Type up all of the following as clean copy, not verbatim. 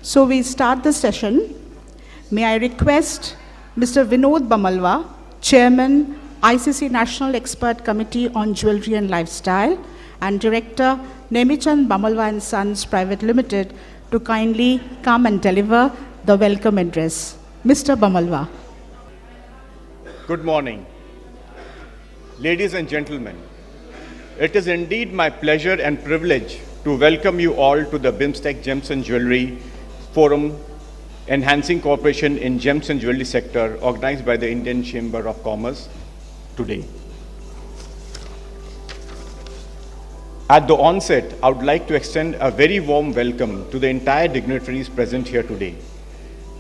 So we start the session. May I request Mr. Vinod Bamalwa, Chairman, ICC National Expert Committee on Jewellery and Lifestyle, and Director, Nemichand Bamalwa and Sons Private Limited, to kindly come and deliver the welcome address. Mr. Bamalwa. Good morning. Ladies and gentlemen, it is indeed my pleasure and privilege to welcome you all to the BIMSTEC Gems and Jewellery Forum Enhancing Cooperation in Gems and Jewellery Sector, organized by the Indian Chamber of Commerce today. At the onset, I would like to extend a very warm welcome to the entire dignitaries present here today.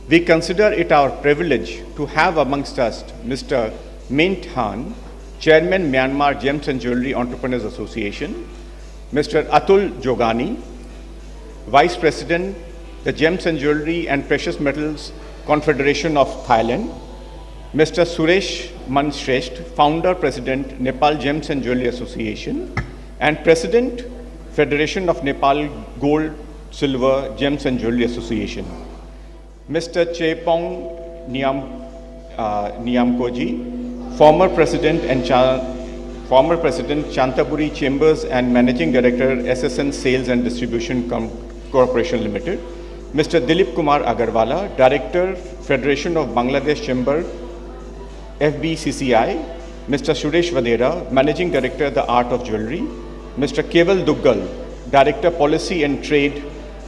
We consider it our privilege to have amongst us Mr. Mint Han, Chairman, Myanmar Gems and Jewellery Entrepreneurs Association, Mr. Atul Jogani, Vice President, the Gems and Jewellery and Precious Metals Confederation of Thailand, Mr. Suresh Manshresht, Founder, President, Nepal Gems and Jewellery Association, and President, Federation of Nepal Gold, Silver, Gems and Jewellery Association, Mr. Chepong Niamkoji, former President Chantaburi Chambers and Managing Director, SSN Sales and Distribution Corporation Limited, Mr. Dilip Kumar Agarwala, Director, Federation of Bangladesh Chamber, FBCCI, Mr. Suresh Vadera, Managing Director, The Art of Jewellery, Mr. Keval Duggal, Director, Policy and Trade,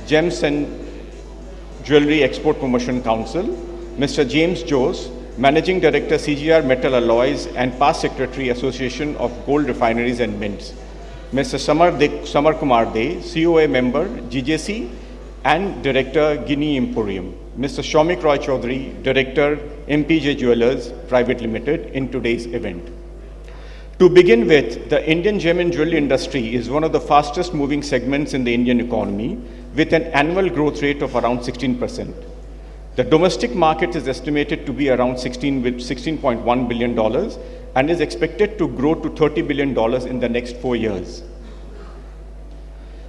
Gems and Jewellery Export Promotion Council, Mr. James Jose, Managing Director, CGR Metal Alloys and past Secretary, Association of Gold Refineries and Mints, Mr. Samar Kumar De, COA Member, GJC and Director, Guinea Emporium, Mr. Shomik Roy Chaudhary, Director, MPJ Jewelers Private Limited, in today's event. To begin with, the Indian gem and jewelry industry is one of the fastest moving segments in the Indian economy, with an annual growth rate of around 16%. The domestic market is estimated to be around $16.1 billion and is expected to grow to $30 billion in the next 4 years.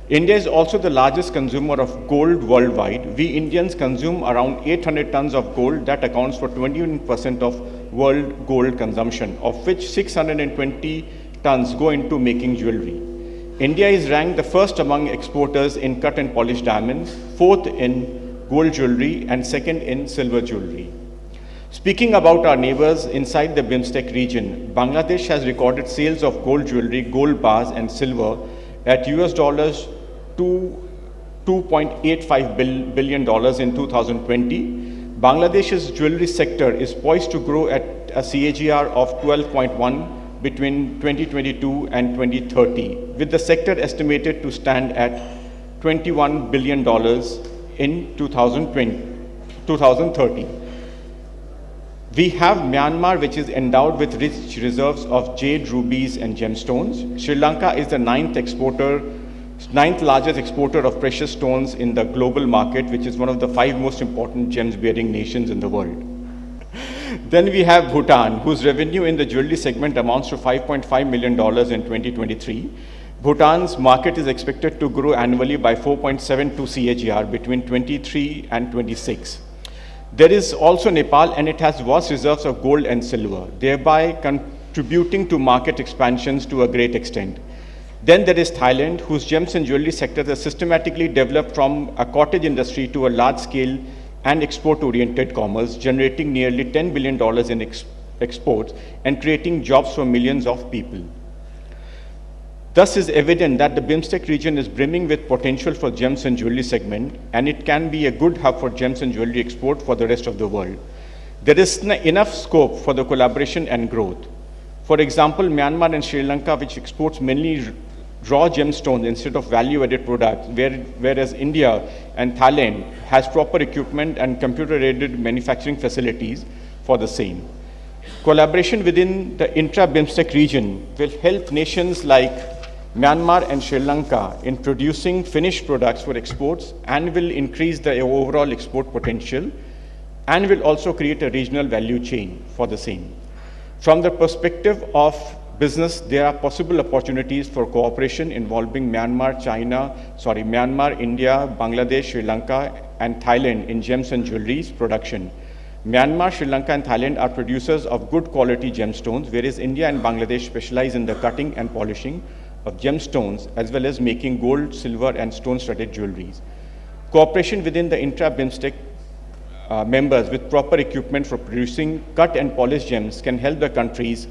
India is also the largest consumer of gold worldwide. We Indians consume around 800 tons of gold, that accounts for 21% of world gold consumption, of which 620 tons go into making jewelry. India is ranked the first among exporters in cut and polished diamonds, fourth in gold jewelry, and second in silver jewelry. Speaking about our neighbors inside the BIMSTEC region, Bangladesh has recorded sales of gold jewelry, gold bars, and silver at $2.85 billion in 2020. Bangladesh's jewelry sector is poised to grow at a CAGR of 12.1 between 2022 and 2030, with the sector estimated to stand at $21 billion in 2030. We have Myanmar, which is endowed with rich reserves of jade, rubies, and gemstones. Sri Lanka is the ninth largest exporter of precious stones in the global market, which is one of the 5 most important gems-bearing nations in the world. Then we have Bhutan, whose revenue in the jewelry segment amounts to $5.5 million in 2023. Bhutan's market is expected to grow annually by 4.72 CAGR between 23 and 26. There is also Nepal, and it has vast reserves of gold and silver, thereby contributing to market expansions to a great extent. Then there is Thailand, whose gems and jewelry sectors are systematically developed from a cottage industry to a large-scale and export-oriented commerce, generating nearly $10 billion in exports and creating jobs for millions of people. Thus, is evident that the BIMSTEC region is brimming with potential for gems and jewelry segment, and it can be a good hub for gems and jewelry export for the rest of the world. There is enough scope for the collaboration and growth. For example, Myanmar and Sri Lanka, which exports mainly raw gemstones instead of value-added products, whereas India and Thailand has proper equipment and computer-aided manufacturing facilities for the same. Collaboration within the intra-BIMSTEC region will help nations like Myanmar and Sri Lanka in producing finished products for exports, and will increase the overall export potential, and will also create a regional value chain for the same. From the perspective of business, there are possible opportunities for cooperation involving Myanmar, India, Bangladesh, Sri Lanka, and Thailand in gems and jewelry production. Myanmar, Sri Lanka, and Thailand are producers of good quality gemstones, whereas India and Bangladesh specialize in the cutting and polishing of gemstones, as well as making gold, silver, and stone-studded jewelries. Cooperation within the intra-BIMSTEC members with proper equipment for producing cut and polished gems can help the countries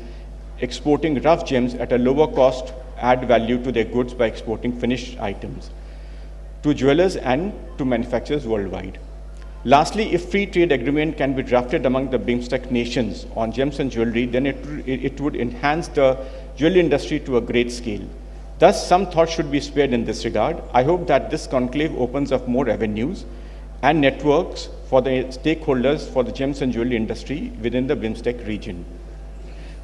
exporting rough gems at a lower cost add value to their goods by exporting finished items to jewelers and to manufacturers worldwide. Lastly, if free trade agreement can be drafted among the BIMSTEC nations on gems and jewelry, then it would enhance the jewelry industry to a great scale. Thus, some thought should be spared in this regard. I hope that this conclave opens up more avenues and networks for the stakeholders for the gems and jewelry industry within the BIMSTEC region.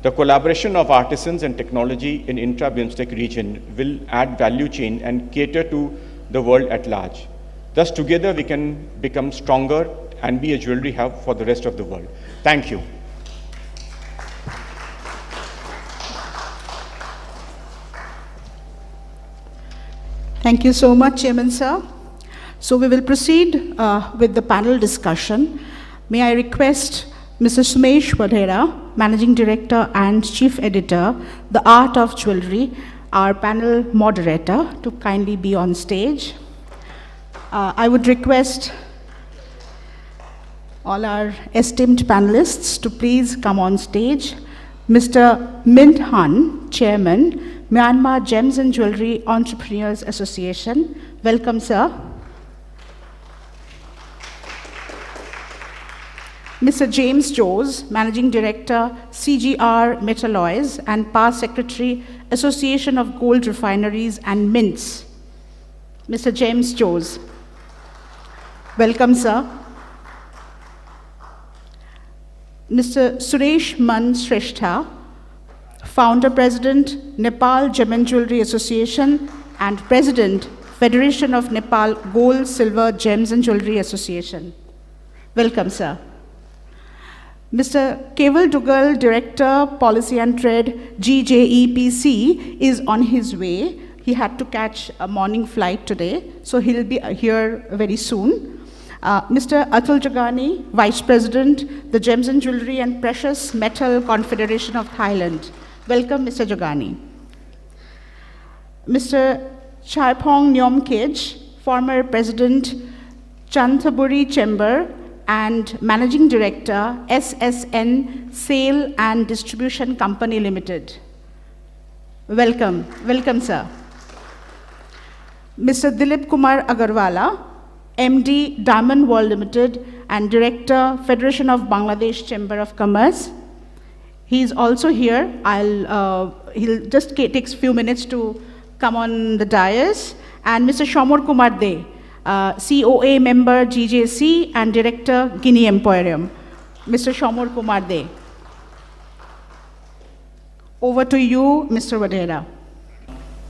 The collaboration of artisans and technology in intra-BIMSTEC region will add value chain and cater to the world at large. Thus, together we can become stronger and be a jewelry hub for the rest of the world. Thank you. Thank you so much, Chairman Sir. So we will proceed with the panel discussion. May I request Mr. Sumesh Vadhera, Managing Director and Chief Editor, The Art of Jewellery, our panel moderator, to kindly be on stage. I would request all our esteemed panelists to please come on stage. Mr. Mint Han, Chairman, Myanmar Gems and Jewellery Entrepreneurs Association. Welcome, sir. Mr. James Jose, Managing Director, CGR Metalloys and past Secretary, Association of Gold Refineries and Mints. Mr. James Jose. Welcome, sir. Mr. Suresh Man Shrestha, Founder President, Nepal Gem and Jewellery Association and President, Federation of Nepal Gold, Silver, Gems and Jewellery Association. Welcome, sir. Mr. Keval Dugal, Director, Policy and Trade, GJEPC, is on his way. He had to catch a morning flight today, so he'll be here very soon. Mr. Atul Jagani, Vice President, the Gems and Jewellery and Precious Metal Confederation of Thailand. Welcome, Mr. Jagani. Mr. Chaipong Nyom Kej, former President, Chanthaburi Chamber and Managing Director, SSN Sale and Distribution Company Limited. Welcome, welcome, sir. Mr. Dilip Kumar Agarwala, MD, Diamond World Limited and Director, Federation of Bangladesh Chamber of Commerce. He's also here. He'll just takes a few minutes to come on the dais. And Mr. Shamor Kumar De, COA member, GJC and Director, Guinea Emporium. Mr. Shamor Kumar De. Over to you, Mr. Vadhera.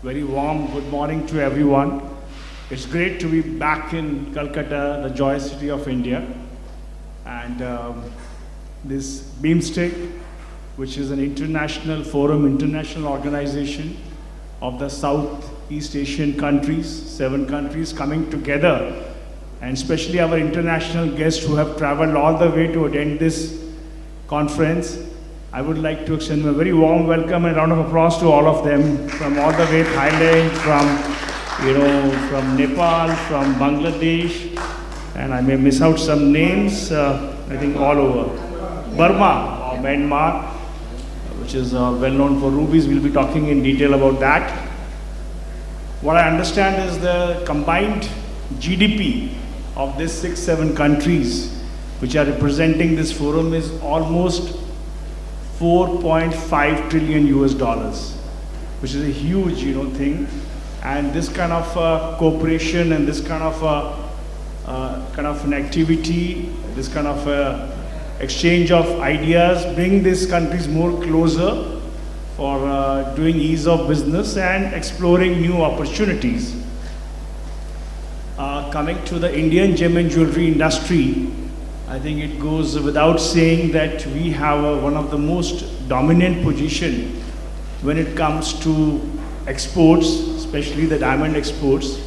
Very warm good morning to everyone. It's great to be back in Calcutta, the joy city of India. And this BIMSTEC, which is an international forum, international organization of the Southeast Asian countries, 7 countries coming together, and especially our international guests who have traveled all the way to attend this conference. I would like to extend a very warm welcome and round of applause to all of them from all the way Thailand, from Nepal, from Bangladesh, and I may miss out some names, I think all over. Burma or Myanmar, which is well known for rubies. We'll be talking in detail about that. What I understand is the combined GDP of these 6-7 countries which are representing this forum is almost 4.5 trillion US dollars, which is a huge thing. And this kind of cooperation and this kind of an activity, this kind of exchange of ideas bring these countries more closer for doing ease of business and exploring new opportunities. Coming to the Indian gem and jewelry industry, I think it goes without saying that we have one of the most dominant position when it comes to exports, especially the diamond exports.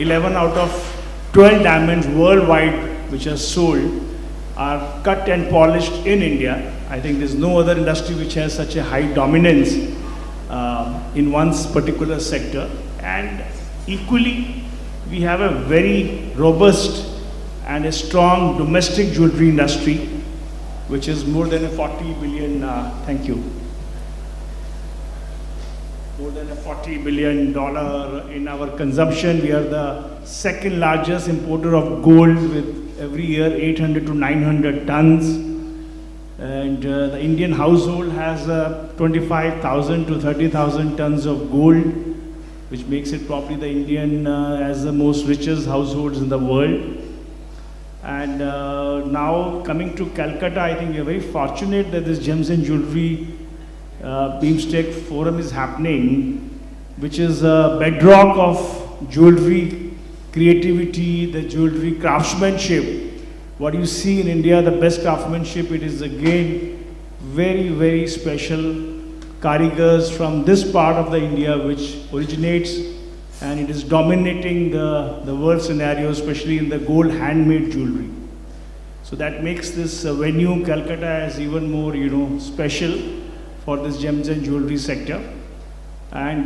11 out of 12 diamonds worldwide which are sold are cut and polished in India. I think there's no other industry which has such a high dominance in one particular sector. And equally, we have a very robust and a strong domestic jewelry industry, which is more than a 40 billion, more than a $40 billion in our consumption. We are the second largest importer of gold with every year 800 to 900 tons. And the Indian household has 25,000 to 30,000 tons of gold, which makes it probably the Indian as the most richest households in the world. And now coming to Calcutta, I think we are very fortunate that this Gems and Jewellery BIMSTEC forum is happening, which is a bedrock of jewelry creativity, the jewelry craftsmanship. What you see in India, the best craftsmanship, it is again very, very special karigars from this part of the India which originates, and it is dominating the world scenario, especially in the gold handmade jewelry. So that makes this venue, Calcutta, as even more, special for this gems and jewelry sector. And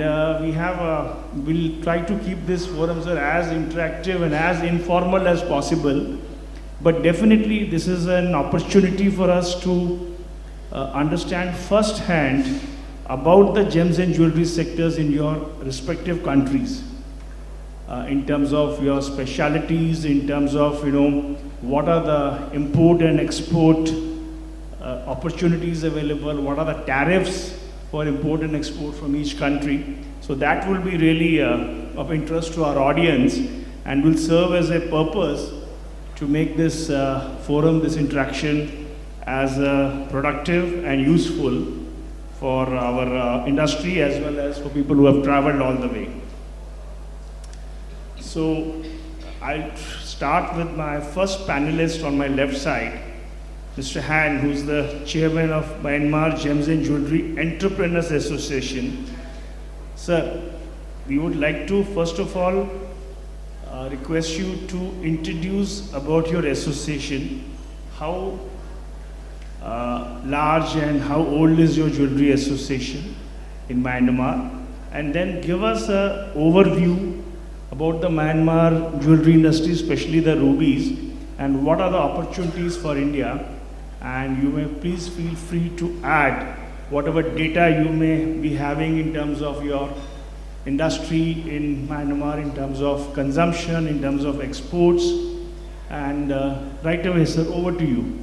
we'll try to keep this forum, sir, as interactive and as informal as possible. But definitely this is an opportunity for us to understand firsthand about the gems and jewelry sectors in your respective countries. In terms of your specialities, in terms of, what are the import and export opportunities available, what are the tariffs for import and export from each country. So that will be really of interest to our audience and will serve as a purpose to make this forum, this interaction as productive and useful for our industry as well as for people who have traveled all the way. So I'll start with my first panelist on my left side, Mr. Han, who's the chairman of Myanmar Gems and Jewellery Entrepreneurs Association. Sir, we would like to first of all request you to introduce about your association. How large and how old is your jewelry association in Myanmar? And then give us an overview about the Myanmar jewelry industry, especially the rubies, and what are the opportunities for India. And you may please feel free to add whatever data you may be having in terms of your industry in Myanmar, in terms of consumption, in terms of exports. And right away, sir, over to you.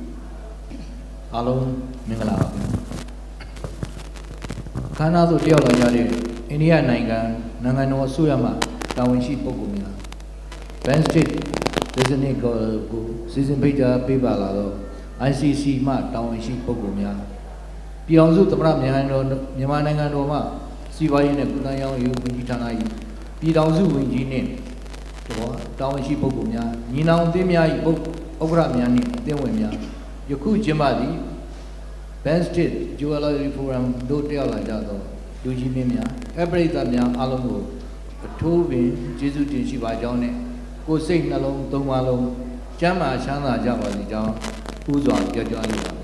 Hello, Mingala. Canada, India, Nangano, Suyama, Tawanshi Pogumia. BIMSTEC, there's a nigga, season Peter, Pibala, ICC, Ma, Tawanshi Pogumia. Beyond the Bram, Yamananga Roma, Siva in a Kunayan, you, Tanai, Pidanzu, Winjin, Tawanshi Pogumia, Nina, Demia, Ogramiani, Demia. Yoku Jemadi, BIMSTEC, Jewellery Forum, Dotel like that, Duji Mimia, every time Alamo, a Tobin, Jesu Shiva Johnny, go say Nalong, Tomalo, Jama Shana Java, Uzon, Gajani.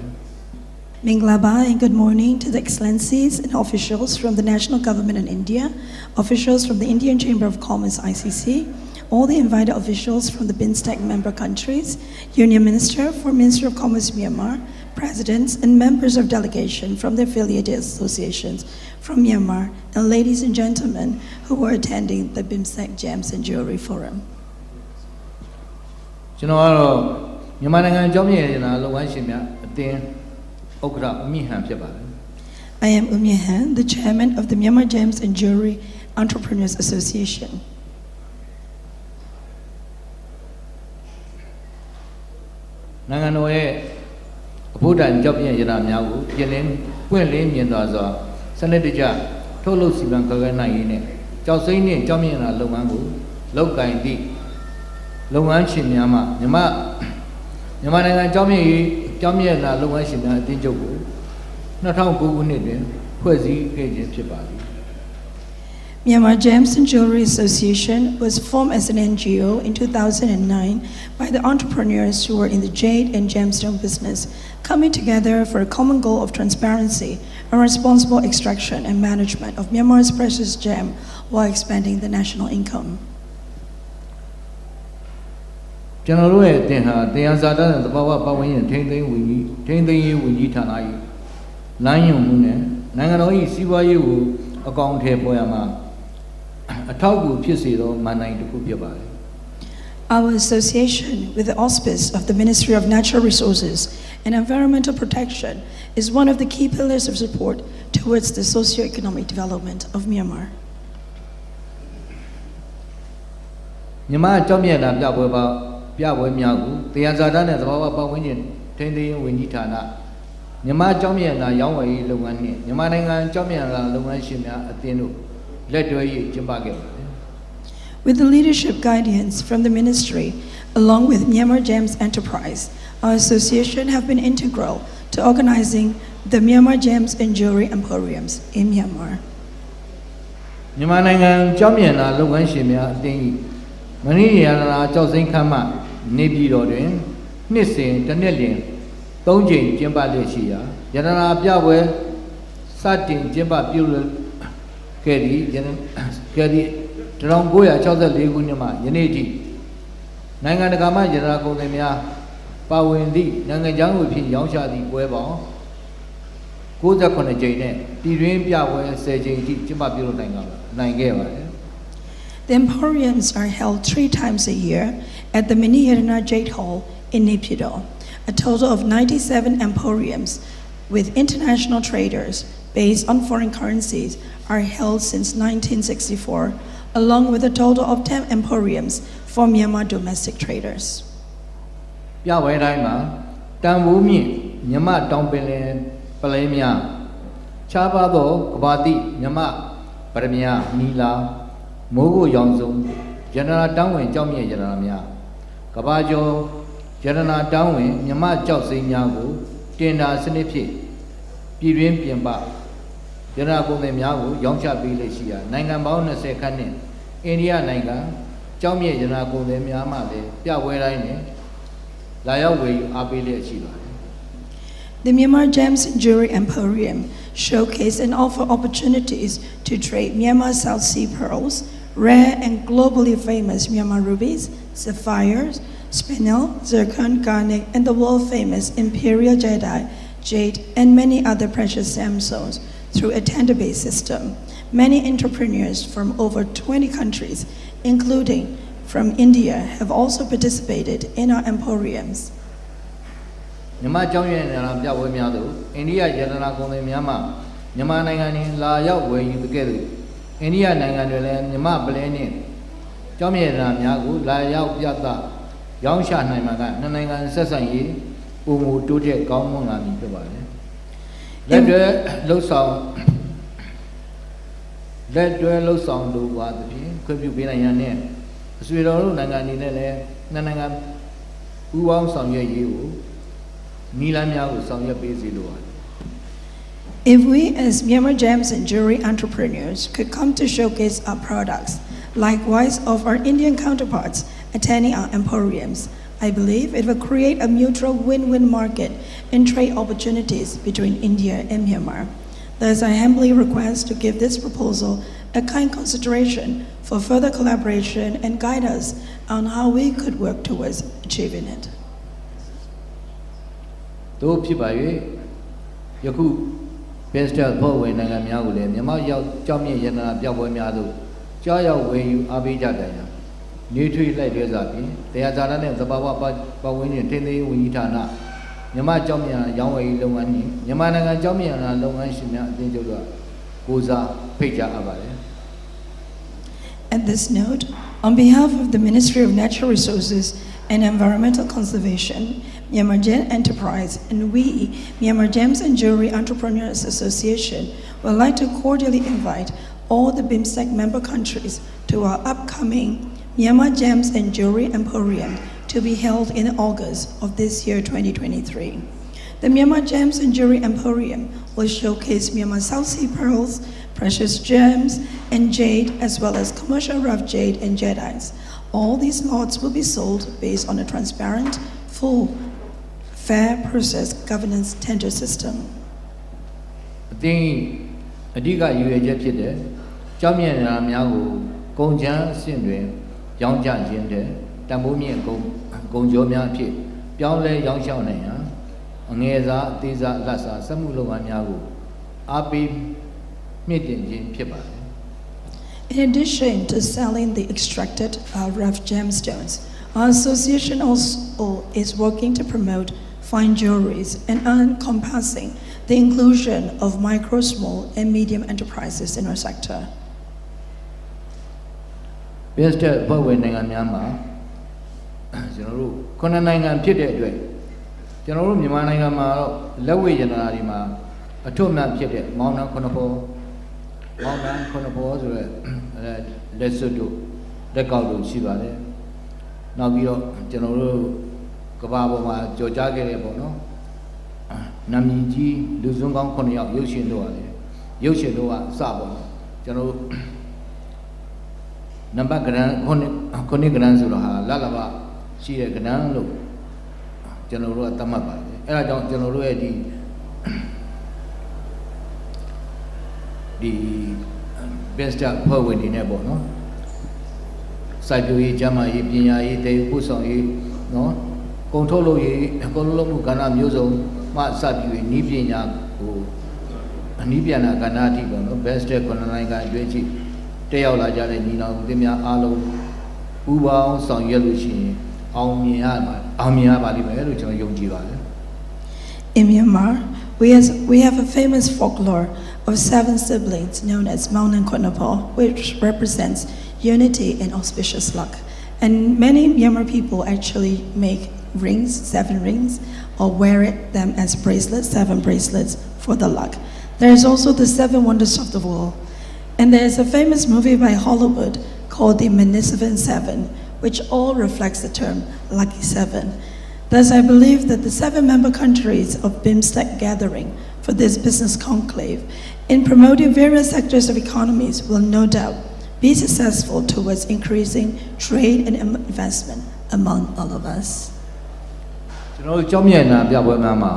Minglaba, and good morning to the excellencies and officials from the national government in India, officials from the Indian Chamber of Commerce ICC, all the invited officials from the BIMSTEC member countries, Union Minister for Ministry of Commerce Myanmar, presidents and members of delegation from the affiliated associations from Myanmar, and ladies and gentlemen who were attending the BIMSTEC Gems and Jewellery Forum. I am Umye Han, the chairman of the Myanmar Gems and Jewellery Entrepreneurs Association. Nanganoe, Buddha Jobbing Yamago, Yenin, Quenlin Yendaza, Sanadija, Tolo Sivan Kagana, Josini, Jomina, Lomango, Lokai D, Lomanchi Yama, Yamana Jomi, Jomina, Lomanchina, Dinjogo, not how good need Quasi Page Chibali. Myanmar Gems and Jewellery Association was formed as an NGO in 2009 by the entrepreneurs who were in the jade and gemstone business, coming together for a common goal of transparency and responsible extraction and management of Myanmar's precious gem while expanding the national income. ကျွန်တော်တို့ရဲ့အသင်းဟာတရားစာတမ်းနဲ့သဘာဝပတ်ဝန်းကျင်ထိန်းသိမ်းရေးဝန်ကြီးဌာန၏လမ်းညွှန်မှုနဲ့နိုင်ငံတော်၏စီးပွားရေးကိုအကောင်အထည်ဖော်ရမှာအထောက်အကူဖြစ်စေသောမဏ္ဍိုင်တစ်ခုဖြစ်ပါတယ် Our association, with the auspice of the Ministry of Natural Resources and Environmental Protection, is one of the key pillars of support towards the socio-economic development of Myanmar. မြန်မာအကြောင်းမြန်တာပြပွဲများကိုတရားစာတမ်းနဲ့သဘာဝပတ်ဝန်းကျင်ထိန်းသိမ်းရေးဝန်ကြီးဌာနမြန်မာအကြောင်းမြန်တာရောင်းဝယ်ရေးလုပ်ငန်းနှင့်မြန်မာနိုင်ငံအကြောင်းမြန်တာလုပ်ငန်းရှင်များအသင်းတို့လက်တွဲရေးကျင်းပခဲ့ပါတယ် With the leadership guidance from the ministry, along with Myanmar Gems Enterprise, our association have been integral to organizing the Myanmar Gems and Jewellery Emporiums in Myanmar. မြန်မာနိုင်ငံအကြောင်းမြန်တာလုပ်ငန်းရှင်များအသင်း၏မဏိရတနာကြောက်စိမ့်ခမ်းမှနေပြည်တော်တွင်နှစ်စဉ်တစ်နှစ်လျင်3ကြိမ်ကျင်းပလျက်ရှိရာရတနာပြပွဲစတင်ကျင်းပပြုလုပ်ခဲ့သည့်1964ခုနှစ်မှယနေ့ထိနိုင်ငံတကာမှရတနာကုန်သည်များပါဝင်သည့်နိုင်ငံခြားငွေဖြင့်ရောင်းချသည့်ပွဲပေါင်း68ကြိမ်နဲ့ပြည်တွင်းပြပွဲ10ကြိမ်ထိကျင်းပပြုလုပ်နိုင်ခဲ့ပါတယ် The emporiums are held 3 times a year at the Mini Yerana Jade Hall in Naypyidaw. A total of 97 emporiums with international traders based on foreign currencies are held since 1964, along with a total of 10 emporiums for Myanmar domestic traders. ပြပွဲတိုင်းမှာတန်ဖိုးမြင့်မြမတောင်ပင်လယ်ပလဲများခြားပါသောကဘာတိမြမပရမယနီလာမိုးကိုရောင်စုံရတနာတောင်းဝင်ကြောက်မြင့်ရတနာများကဘာကျော်ရတနာတောင်းဝင်မြမကြောက်စိမ်းများကိုတင်တာစနစ်ဖြင့်ပြည်တွင်းပြင်ပရတနာကုန်သည်များကိုရောင်းချပေးလေရှိရာနိုင်ငံပေါင်း20ခန့်နှင့်အိန္ဒိယနိုင်ငံကြောက်မြင့်ရတနာကုန်သည်များမှလည်းပြပွဲတိုင်းနဲ့လာရောက်ဝယ်ယူအားပေးလျက်ရှိပါတယ် The Myanmar Gems and Jewellery Emporium showcase and offer opportunities to trade Myanmar South Sea pearls, rare and globally famous Myanmar rubies, sapphires, spinel, zircon, garnet, and the world-famous imperial jadeite, jade, and many other precious gemstones through a tender-based system. Many entrepreneurs from over 20 countries, including from India, have also participated in our emporiums. မြန်မာကျောင်းရည်နာပြပွဲများသို့အိန္ဒိယရတနာကုန်သည်များမှမြန်မာနိုင်ငံတွင်လာရောက်ဝယ်ယူကဲ့သို့အိန္ဒိယနိုင်ငံတွင်လည်းမြန်မာပလဲနှင့်ကျောင်းရည်နာများကိုလာရောက်ပြသရောင်းချနိုင်မှာကနှစ်နိုင်ငံဆက်ဆံရေးပုံမူတိုးတက်ကောင်းမွန်လာမည်ဖြစ်ပါတယ်လက်တွဲလှုပ်ဆောင်လိုပါသဖြင့်ခွင့်ပြုပေးနိုင်ရန်နှင့်အဆွေတော်တို့နိုင်ငံအနေနဲ့လည်းနှစ်နိုင်ငံပူးပေါင်းဆောင်ရွက်ရေးကို If we as Myanmar Gems and Jewellery entrepreneurs could come to showcase our products, likewise of our Indian counterparts attending our emporiums, I believe it will create a mutual win-win market and trade opportunities between India and Myanmar. Thus, I humbly request to give this proposal a kind consideration for further collaboration and guide us on how we could work towards achieving it. တို့ဖြစ်ပါ၍ယခု BIMSTEC ဖွဲ့ဝင်နိုင်ငံများကိုလည်းမြန်မာရောက်ကြောက်မြင့်ရတနာပြပွဲများသို့ကြားရောက်ဝယ်ယူအားပေးကြတယ်။နေထွေးလိုက်ရဲစွာဖြင့်တရားစာတမ်းနှင့်သဘာဝပတ်ဝန်းကျင်ထိန်းသိမ်းရေးဝန်ကြီးဌာနမြန်မာကြောက်မြင့်ရောင်းဝယ်ရေးလုပ်ငန်းနှင့်မြန်မာနိုင်ငံကြောက်မြင့်လုပ်ငန်းရှင်များအသင်းချုပ်တို့ကိုစားဖိတ်ကြားအပ်ပါတယ်။ At this note, on behalf of the Ministry of Natural Resources and Environmental Conservation, Myanmar Gems Enterprise, and we, Myanmar Gems and Jewellery Entrepreneurs Association, would like to cordially invite all the BIMSTEC member countries to our upcoming Myanmar Gems and Jewellery Emporium to be held in August of this year, 2023. The Myanmar Gems and Jewellery Emporium will showcase Myanmar South Sea pearls, precious gems, and jade, as well as commercial rough jade and jadeite. All these lots will be sold based on a transparent, full, fair process governance tender system. အသင်းအဓိကရည်ရွယ်ချက်ဖြစ်တဲ့ကြောင်းမြတ်နာများကိုကုန်ကျန်းအဆင့်တွင်ရောင်းချခြင်းတဲ့တန်ဖိုးမြင့်ကုန်ကြောများအဖြစ်ပြောင်းလဲရောင်းချနိုင်ရန်အငယ်စားအသေးစားအလတ်စားစက်မှုလုပ်ငန်းများကိုအားပေးမြင့်တင်ခြင်းဖြစ်ပါတယ် In addition to selling the extracted rough gemstones, our association also is working to promote fine jewelries and encompassing the inclusion of micro, small, and medium enterprises in our sector. BIMSTEC ဘဝနိုင်ငံများမှာကျွန်တော်တို့ခုနှစ်နိုင်ငံဖြစ်တဲ့အတွက်ကျွန်တော်တို့မြန်မာနိုင်ငံမှာတော့လက်ဝဲရတနာတွေမှာအထွတ်အမြတ်ဖြစ်တဲ့မောင်နှံခုနှစ်ဖော်ဆိုရဲလက်စွပ်တို့လက်ကောက်တို့ရှိပါတယ်နောက်ပြီးတော့ကျွန်တော်တို့ကဘာပေါ်မှာကြော်ကြားခဲ့တဲ့ပေါ့နော်နာမည်ကြီးလူစွန်းကောင်း9ယောက်ရုပ်ရှင်တို့ရတယ်ရုပ်ရှင်တို့ကစပေါ့ကျွန်တော်တို့နံပါတ်ကဏ္ဍခုနှစ်ကဏ္ဍဆိုတော့ဟာလလဘရှိတဲ့ကဏ္ဍလို့ကျွန်တော်တို့ကသတ်မှတ်ပါတယ်အဲဒါကြောင့်ကျွန်တော်တို့ရဲ့ဒီBIMSTEC ဖွဲ့ဝင်နေနဲ့ပေါ့နော်စိုက်ပျိုးရေးကျန်းမာရေးပညာရေးတည်ပို့ဆောင်ရေးနော်ကုန်ထုတ်လုပ်ရေးကုန်ထုတ်လုပ်မှုကဏ္ဍမျိုးစုံမှစပြီးနည်းပညာကိုအနည်းပညာကဏ္ဍအထိပေါ့နော် BIMSTEC 9နိုင်ငံအတွင်းရှိတက်ရောက်လာကြတဲ့ညီနောင်သူများအားလုံးပူးပေါင်းဆောင်ရွက်လို့ရှိရင်အောင်မြင်ရပါလိမ့်မယ်လို့ကျွန်တော်ယုံကြည်ပါတယ် In Myanmar, we have a famous folklore of 7 siblings known as Maung Konopo, which represents unity and auspicious luck. And many Myanmar people actually make rings, 7 rings, or wear them as bracelets, 7 bracelets for the luck. There is also the 7 wonders of the world. And there is a famous movie by Hollywood called The Magnificent 7, which all reflects the term Lucky 7. Thus, I believe that the 7 member countries of BIMSTEC gathering for this business conclave in promoting various sectors of economies will no doubt be successful towards increasing trade and investment among all of us. ကျွန်တော်တို့ကြောင်းမြတ်နာပြပွဲများမှာ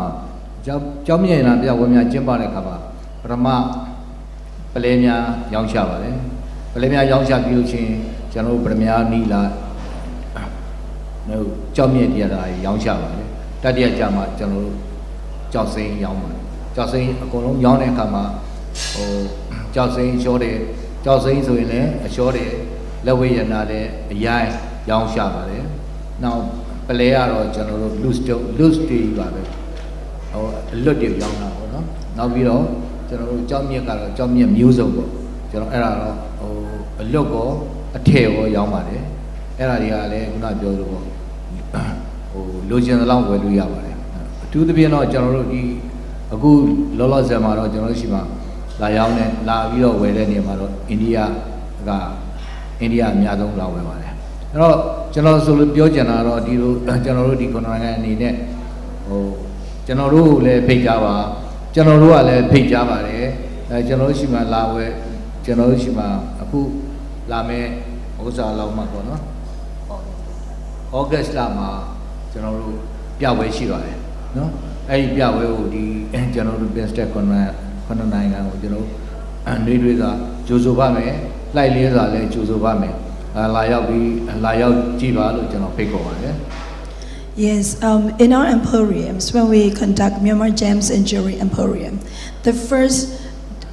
ကြောင်းမြတ်နာပြပွဲများကျင်းပတဲ့အခါမှာပထမပလဲများရောင်းချပါတယ်ပလဲများရောင်းချပြီးလို့ချင်းကျွန်တော်တို့ပထမနီလာနော်ကြောင်းမြတ်တရားတွေရောင်းချပါတယ်တတိယကြမှာကျွန်တော်တို့ကြောက်စိမ်းရောင်းပါတယ်ကြောက်စိမ်းအကုန်လုံးရောင်းတဲ့အခါမှာကြောက်စိမ်းရှောတယ်ကြောက်စိမ်းဆိုရင်လည်းအရှောတယ်လက်ဝဲရနာလည်းအရိုင်းရောင်းချပါတယ်နောက်ပလဲကတော့ကျွန်တော်တို့ loose တွေပါပဲအလွတ်တွေရောင်းတာပေါ့နော်နောက်ပြီးတော့ကျွန်တော်တို့ကြောက်မြက်ကတော့ကြောက်မြက်မျိုးစုံပေါ့ကျွန်တော်အဲ့ဒါတော့အလွတ်ကောအထည်ကောရောင်းပါတယ်အဲ့ဒါတွေကလည်းခုနပြောလို့ပေါ့လိုချင်တဲ့လောက်ဝယ်လို့ရပါတယ်အထူးသဖြင့်တော့ကျွန်တော်တို့ဒီအခုလောလောဆယ်မှာတော့ကျွန်တော်တို့ရှိမှာလာရောက်နေလာပြီးတော့ဝယ်တဲ့နေရာမှာတော့အိန္ဒိယအများဆုံးလာဝယ်ပါတယ်အဲ့တော့ကျွန်တော်ဆိုလို့ပြောချင်တာတော့ဒီလိုကျွန်တော်တို့ဒီကွန်နိုင်ငံအနေနဲ့ကျွန်တော်တို့လည်းဖိတ်ကြပါကျွန်တော်တို့ကလည်းဖိတ်ကြပါတယ်ကျွန်တော်တို့ရှိမှာလာဝယ်ကျွန်တော်တို့ရှိမှာအခုလာမဲ့ဥစ္စာလောက်မှပေါ့နော်ဩဂတ်စ်လမှာကျွန်တော်တို့ပြပွဲရှိပါတယ်နော်အဲ့ဒီပြပွဲကိုဒီကျွန်တော်တို့ BIMSTEC 9နိုင်ငံကိုကျွန်တော်နှွေးထွေးစွာကြိုဆိုပါမယ်လိုက်လေးစွာလည်းကြိုဆိုပါမယ်လာရောက်ကြည့်ပါလို့ကျွန်တော်ဖိတ်ခေါ်ပါတယ် Yes, in our emporiums, when we conduct Myanmar Gems and Jewelry Emporium, the first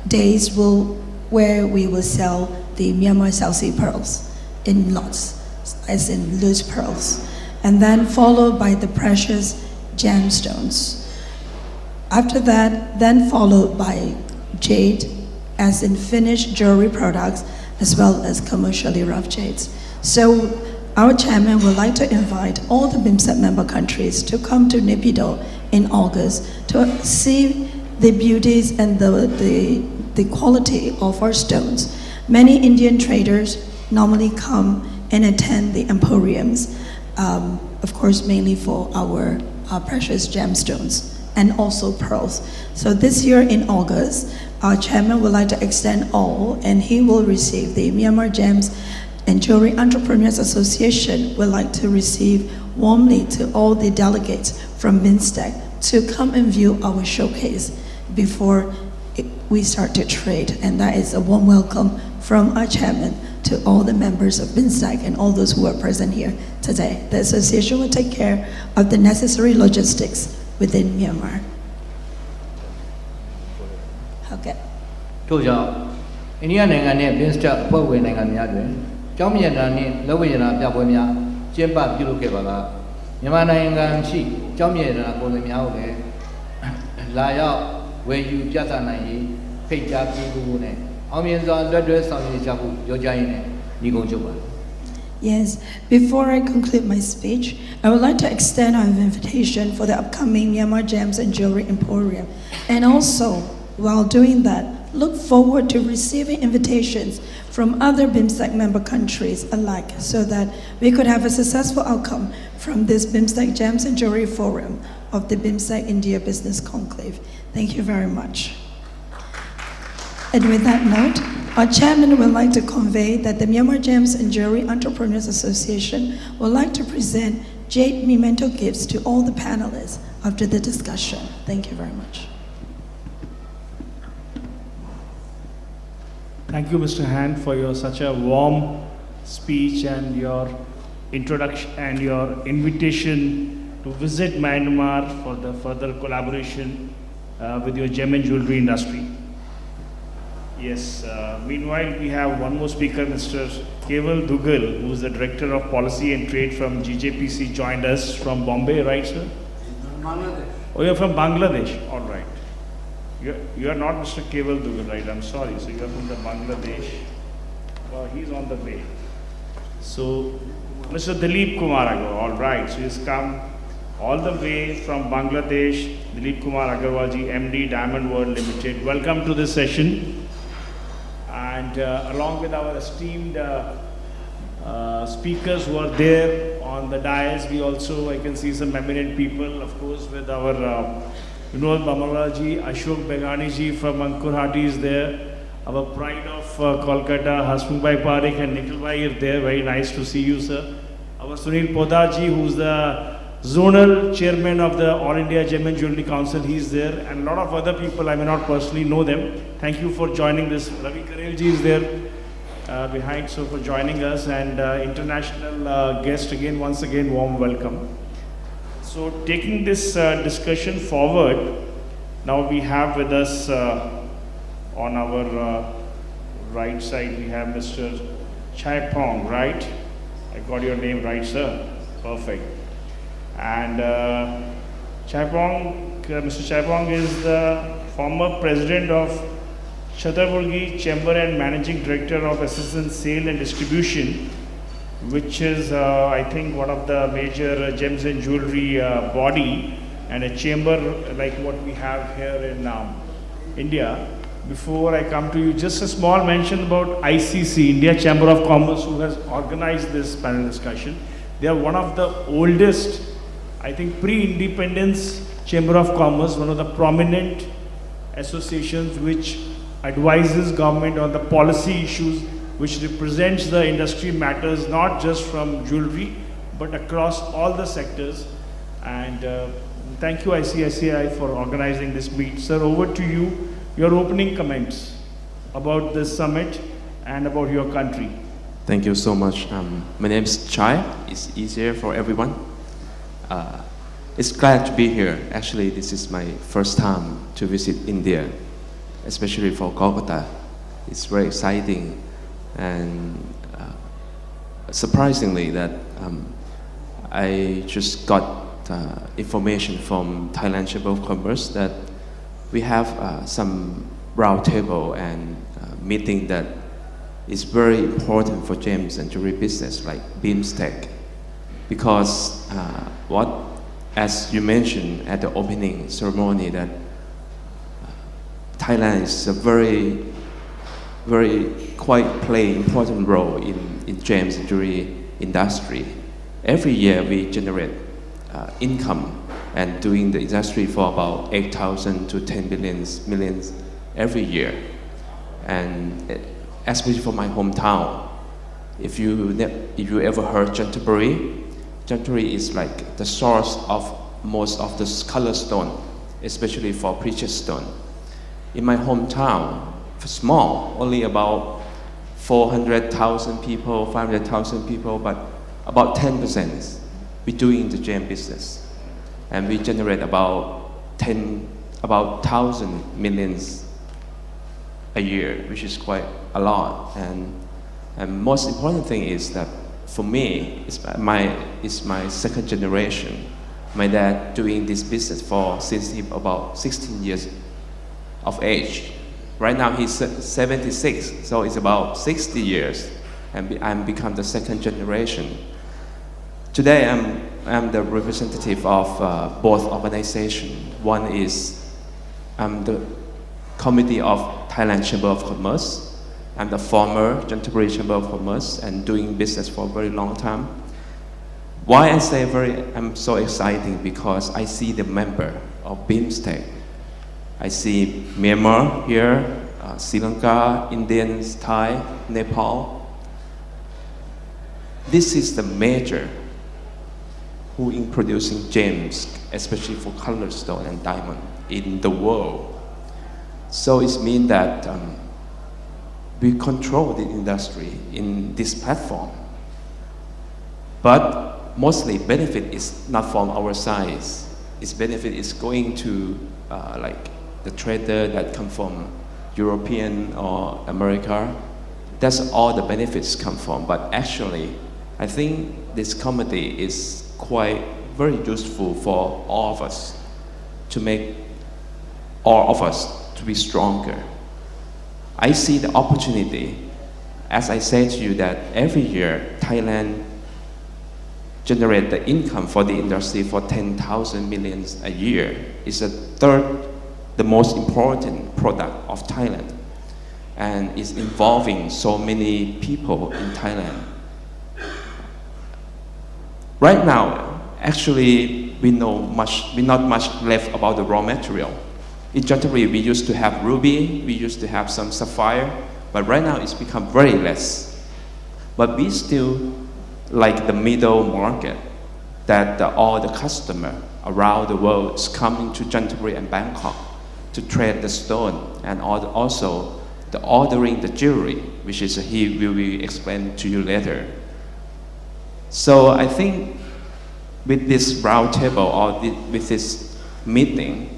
days where we will sell the Myanmar South Sea pearls in lots, as in loose pearls, and then followed by the precious gemstones. After that, then followed by jade, as in finished jewelry products, as well as commercially rough jades. So our chairman would like to invite all the BIMSTEC member countries to come to Naypyidaw in August to see the beauties and the quality of our stones. Many Indian traders normally come and attend the emporiums, of course mainly for our precious gemstones and also pearls. So this year in August, our chairman would like to extend all, and he will receive the Myanmar Gems and Jewelry Entrepreneurs Association would like to receive warmly to all the delegates from BIMSTEC to come and view our showcase before we start to trade. And that is a warm welcome from our chairman to all the members of BIMSTEC and all those who are present here today. The association will take care of the necessary logistics within Myanmar. Okay. ထို့ကြောင့်အိန္ဒိယနိုင်ငံနဲ့ BIMSTEC အဖွဲ့ဝင်နိုင်ငံများတွင်ကျောင်းမြတ်နာနှင့်လက်ဝိညာဏပြပွဲများကျင်းပပြုလုပ်ခဲ့ပါကမြန်မာနိုင်ငံရှိကျောင်းမြတ်နာကိုယ်စားလှယ်များကိုလည်းလာရောက်ဝယ်ယူပြသနိုင်ရေးဖိတ်ကြားပေးဖို့နဲ့အောင်မြင်စွာလွတ်တွဲဆောင်ရွက်ကြဖို့ပြောကြားရင်းနဲ့ညီကုန်းချုပ်ပါ Yes, before I conclude my speech, I would like to extend our invitation for the upcoming Myanmar Gems and Jewelry Emporium. And also, while doing that, look forward to receiving invitations from other BIMSTEC member countries alike so that we could have a successful outcome from this BIMSTEC Gems and Jewelry Forum of the BIMSTEC India Business Conclave. Thank you very much. And with that note, our chairman would like to convey that the Myanmar Gems and Jewelry Entrepreneurs Association would like to present jade memento gifts to all the panelists after the discussion. Thank you very much. Thank you, Mr. Han, for your such a warm speech and your introduction and your invitation to visit Myanmar for the further collaboration with your gem and jewelry industry. Yes, meanwhile, we have one more speaker, Mr. Keval Dugal, who is the Director of Policy and Trade from GJPC, joined us from Bombay, right, sir? Bangladesh. Oh, you're from Bangladesh, all right. You are not Mr. Keval Dugal, right? I'm sorry. So you are from the Bangladesh. Well, he's on the way. So, Mr. Dilip Kumar Agarwal, all right. So he's come all the way from Bangladesh. Dilip Kumar Agarwalji, MD, Diamond World Limited. Welcome to this session. And along with our esteemed speakers who are there on the dais, we also, I can see some eminent people, of course, with our Vinod Bamalwaji, Ashok Begani from Ankur Hati is there. Our pride of Kolkata, Hasmukh Parekh and Nikhil Bhai are there. Very nice to see you, sir. Our Sunil Podaji, who's the zonal chairman of the All India Gem and Jewelry Council, he's there. And a lot of other people, I may not personally know them. Thank you for joining this. Ravi Karelji is there behind, so for joining us. And international guest again, once again, warm welcome. So taking this discussion forward, now we have with us on our right side, we have Mr. Chai Pong, right? I got your name right, sir. Perfect. And Mr. Chai Pong is the former president of Chhatarpurgi Chamber and managing director of Assistance Sale and Distribution, which is, I think, one of the major gems and jewelry body and a chamber like what we have here in India. Before I come to you, just a small mention about ICC, India Chamber of Commerce, who has organized this panel discussion. They are one of the oldest, I think, pre-independence Chamber of Commerce, one of the prominent associations which advises government on the policy issues which represents the industry matters, not just from jewelry, but across all the sectors. And thank you ICICI for organizing this meet. Sir, over to you, your opening comments about this summit and about your country. Thank you so much. My name is Chai. It's easier for everyone. It's glad to be here. Actually, this is my first time to visit India, especially for Kolkata. It's very exciting. And surprisingly that I just got information from Thailand Chamber of Commerce that we have some round table and meeting that is very important for gems and jewelry business like BIMSTEC, because as you mentioned at the opening ceremony, that Thailand is a very quite play important role in gems and jewelry industry. Every year we generate income and doing the industry for about 8,000 to 10 millions every year. And especially for my hometown, if you ever heard Jewellery is like the source of most of the color stone, especially for precious stone. In my hometown, small, only about 400,000 people, 500,000 people, but about 10% we doing the gem business. And we generate about 1,000 millions a year, which is quite a lot. And most important thing is that for me, it's my second generation. My dad doing this business since he about 16 years of age. Right now he's 76, so it's about 60 years, and I'm become the second generation. Today I'm the representative of both organizations. One is I'm the committee of Thailand Chamber of Commerce. I'm the former Jewellery Chamber of Commerce and doing business for a very long time. Why I say I'm so excited because I see the member of BIMSTEC. I see Myanmar here, Sri Lanka, Indians, Thai, Nepal. This is the major who in producing gems, especially for colored stone and diamond in the world. So it means that we control the industry in this platform. But mostly benefit is not from our side. Its benefit is going to like the trader that come from European or America. That's all the benefits come from. But actually, I think this committee is quite very useful for all of us to make all of us to be stronger. I see the opportunity, as I said to you, that every year Thailand generate the income for the industry for 10,000 millions a year. It's the third, the most important product of Thailand, and is involving so many people in Thailand. Right now, actually, we not much left about the raw material. In Jewellery, we used to have ruby, we used to have some sapphire, but right now it's become very less. But we still like the middle market, that all the customer around the world is coming to Jewellery and Bangkok to trade the stone, and also the ordering the jewelry, which is he will be explained to you later. So I think with this round table or with this meeting,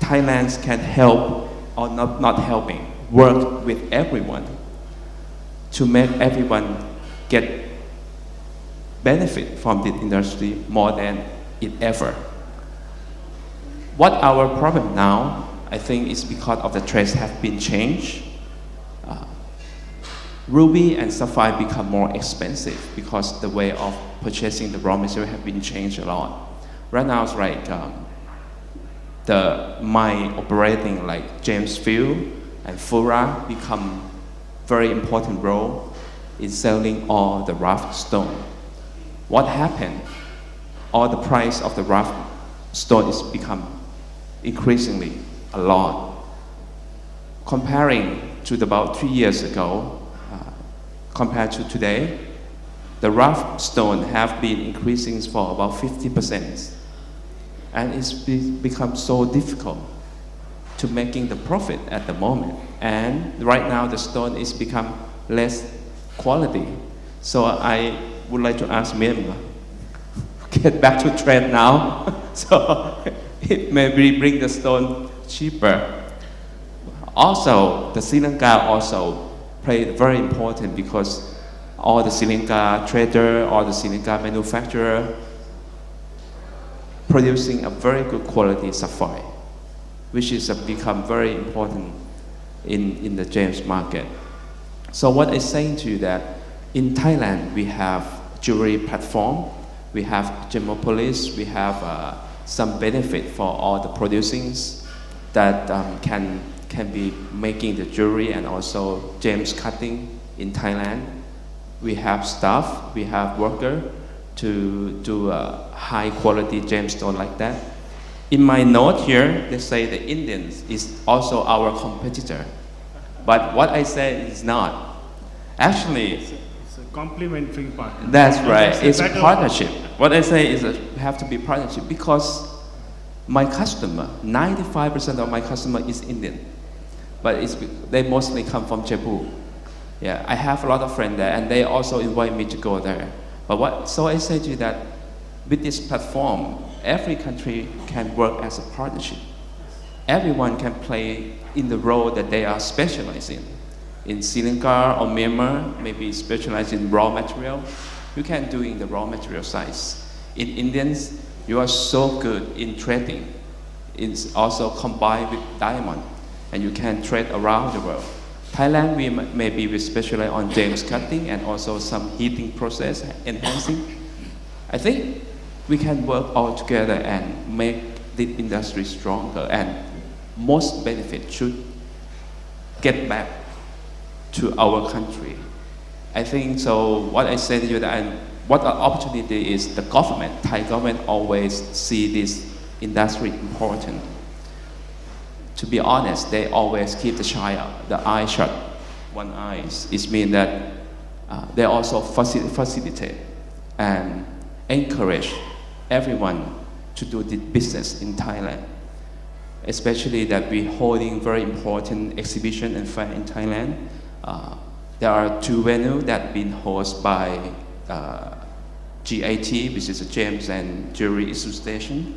Thailand can help, or not helping, work with everyone to make everyone get benefit from the industry more than it ever. What our problem now, I think, is because of the trades have been changed. Ruby and sapphire become more expensive because the way of purchasing the raw material have been changed a lot. Right now it's like the mine operating like James Field and Fura become very important role in selling all the rough stone. What happened? All the price of the rough stone is become increasingly a lot. Comparing to about 3 years ago, compared to today, the rough stone have been increasing for about 50%. And it's become so difficult to making the profit at the moment. And right now the stone is become less quality. So I would like to ask Myanmar, get back to trade now. So it maybe bring the stone cheaper. Also, the Sri Lanka also played very important because all the Sri Lanka trader or the Sri Lanka manufacturer producing a very good quality sapphire, which is become very important in the gems market. So what I'm saying to you that in Thailand we have jewelry platform, we have Gemopolis, we have some benefit for all the producings that can be making the jewelry and also gems cutting in Thailand. We have staff, we have worker to do a high quality gemstone like that. In my note here, they say the Indians is also our competitor. But what I say is not. Actually, It's a complementary partner. that's right. It's a better- partnership. What I say is that we have to be partnership because my customer, 95% of my customer is Indian, but they mostly come from Cebu. Yeah, I have a lot of friends there, and they also invite me to go there. So I say to you that with this platform, every country can work as a partnership. Everyone can play in the role that they are specialized in. In Sri Lanka or Myanmar, maybe specialized in raw material, you can do in the raw material side. In Indians, you are so good in trading. It's also combined with diamond, and you can trade around the world. Thailand, maybe we specialize on gems cutting and also some heating process enhancing. I think we can work all together and make the industry stronger, and most benefit should get back to our country. I think so. What I say to you that what an opportunity is the government. Thai government always see this industry important. To be honest, they always keep the eye shut. One eye. It means that they also facilitate and encourage everyone to do the business in Thailand. Especially that we're holding very important exhibition and fair in Thailand. There are 2 venues that have been hosted by GAT, which is a Gems and Jewelry Association.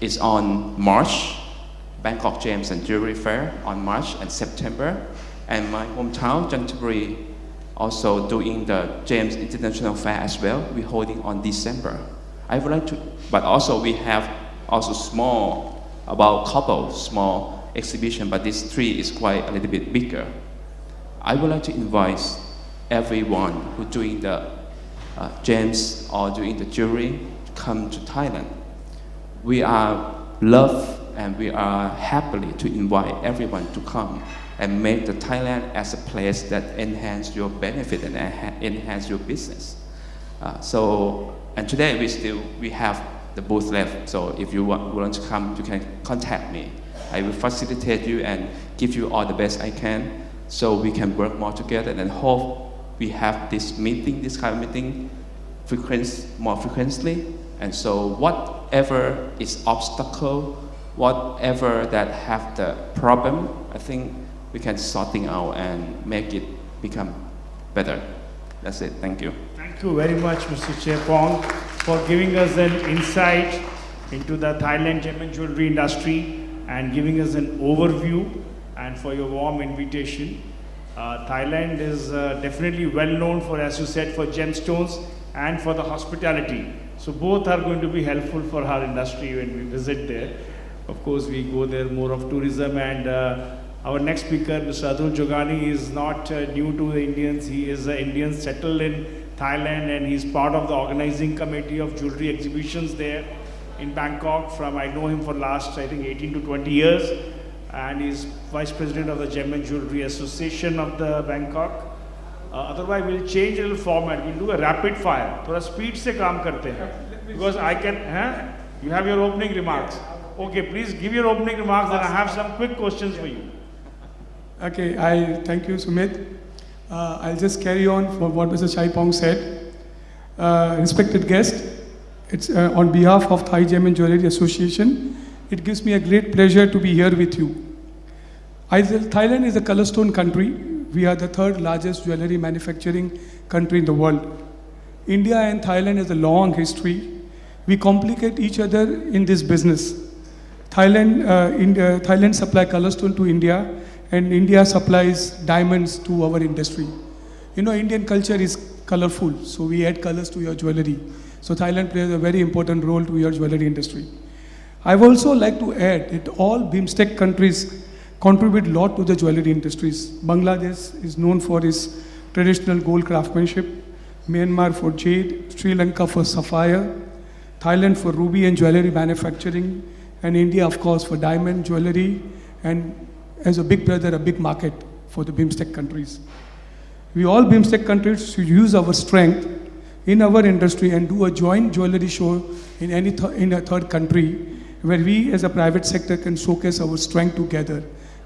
It's on March, Bangkok Gems and Jewelry Fair on March and September. And my hometown, Jewellery, also doing the Gems International Fair as well. We're holding on December. I would like to, but also we have also small, about couple small exhibition, but this 3 is quite a little bit bigger. I would like to invite everyone who doing the gems or doing the jewelry to come to Thailand. We are love and we are happily to invite everyone to come and make the Thailand as a place that enhance your benefit and enhance your business. And today we have the booth left. So if you want to come, you can contact me. I will facilitate you and give you all the best I can, so we can work more together. And hope we have this kind of meeting, more frequently. And so whatever is obstacle, whatever that have the problem, I think we can sorting out and make it become better. That's it. Thank you. Thank you very much, Mr. Chepong, for giving us an insight into the Thailand gem and jewelry industry and giving us an overview, and for your warm invitation. Thailand is definitely well known for, as you said, for gemstones and for the hospitality. So both are going to be helpful for our industry when we visit there. Of course, we go there more of tourism, and our next speaker, Mr. Atul Jogani, is not new to the Indians. He is an Indian settled in Thailand, and he's part of the organizing committee of jewelry exhibitions there in Bangkok. I know him for last, I think, 18 to 20 years, and he's vice president of the Gem and Jewelry Association of the Bangkok. Otherwise, we'll change a little format. We'll do a rapid fire. थोड़ा speed से काम करते हैं. Because I can, you have your opening remarks. Okay, please give your opening remarks, and I have some quick questions for you. Okay, I thank you, Sumit. I'll just carry on from what Mr. Chaipong said. Respected guest, it's on behalf of Thai Gem and Jewelry Association, it gives me a great pleasure to be here with you. Thailand is a colorstone country. We are the 3rd largest jewelry manufacturing country in the world. India and Thailand has a long history. We complicate each other in this business. Thailand supply colorstone to India, and India supplies diamonds to our industry. You know, Indian culture is colorful, so we add colors to your jewelry. So Thailand plays a very important role to your jewelry industry. I would also like to add that all BIMSTEC countries contribute a lot to the jewelry industries. Bangladesh is known for its traditional gold craftsmanship, Myanmar for jade, Sri Lanka for sapphire, Thailand for ruby and jewelry manufacturing, and India, of course, for diamond jewelry, and as a big brother, a big market for the BIMSTEC countries. We all BIMSTEC countries should use our strength in our industry and do a joint jewelry show in in a third country, where we as a private sector can showcase our strength together.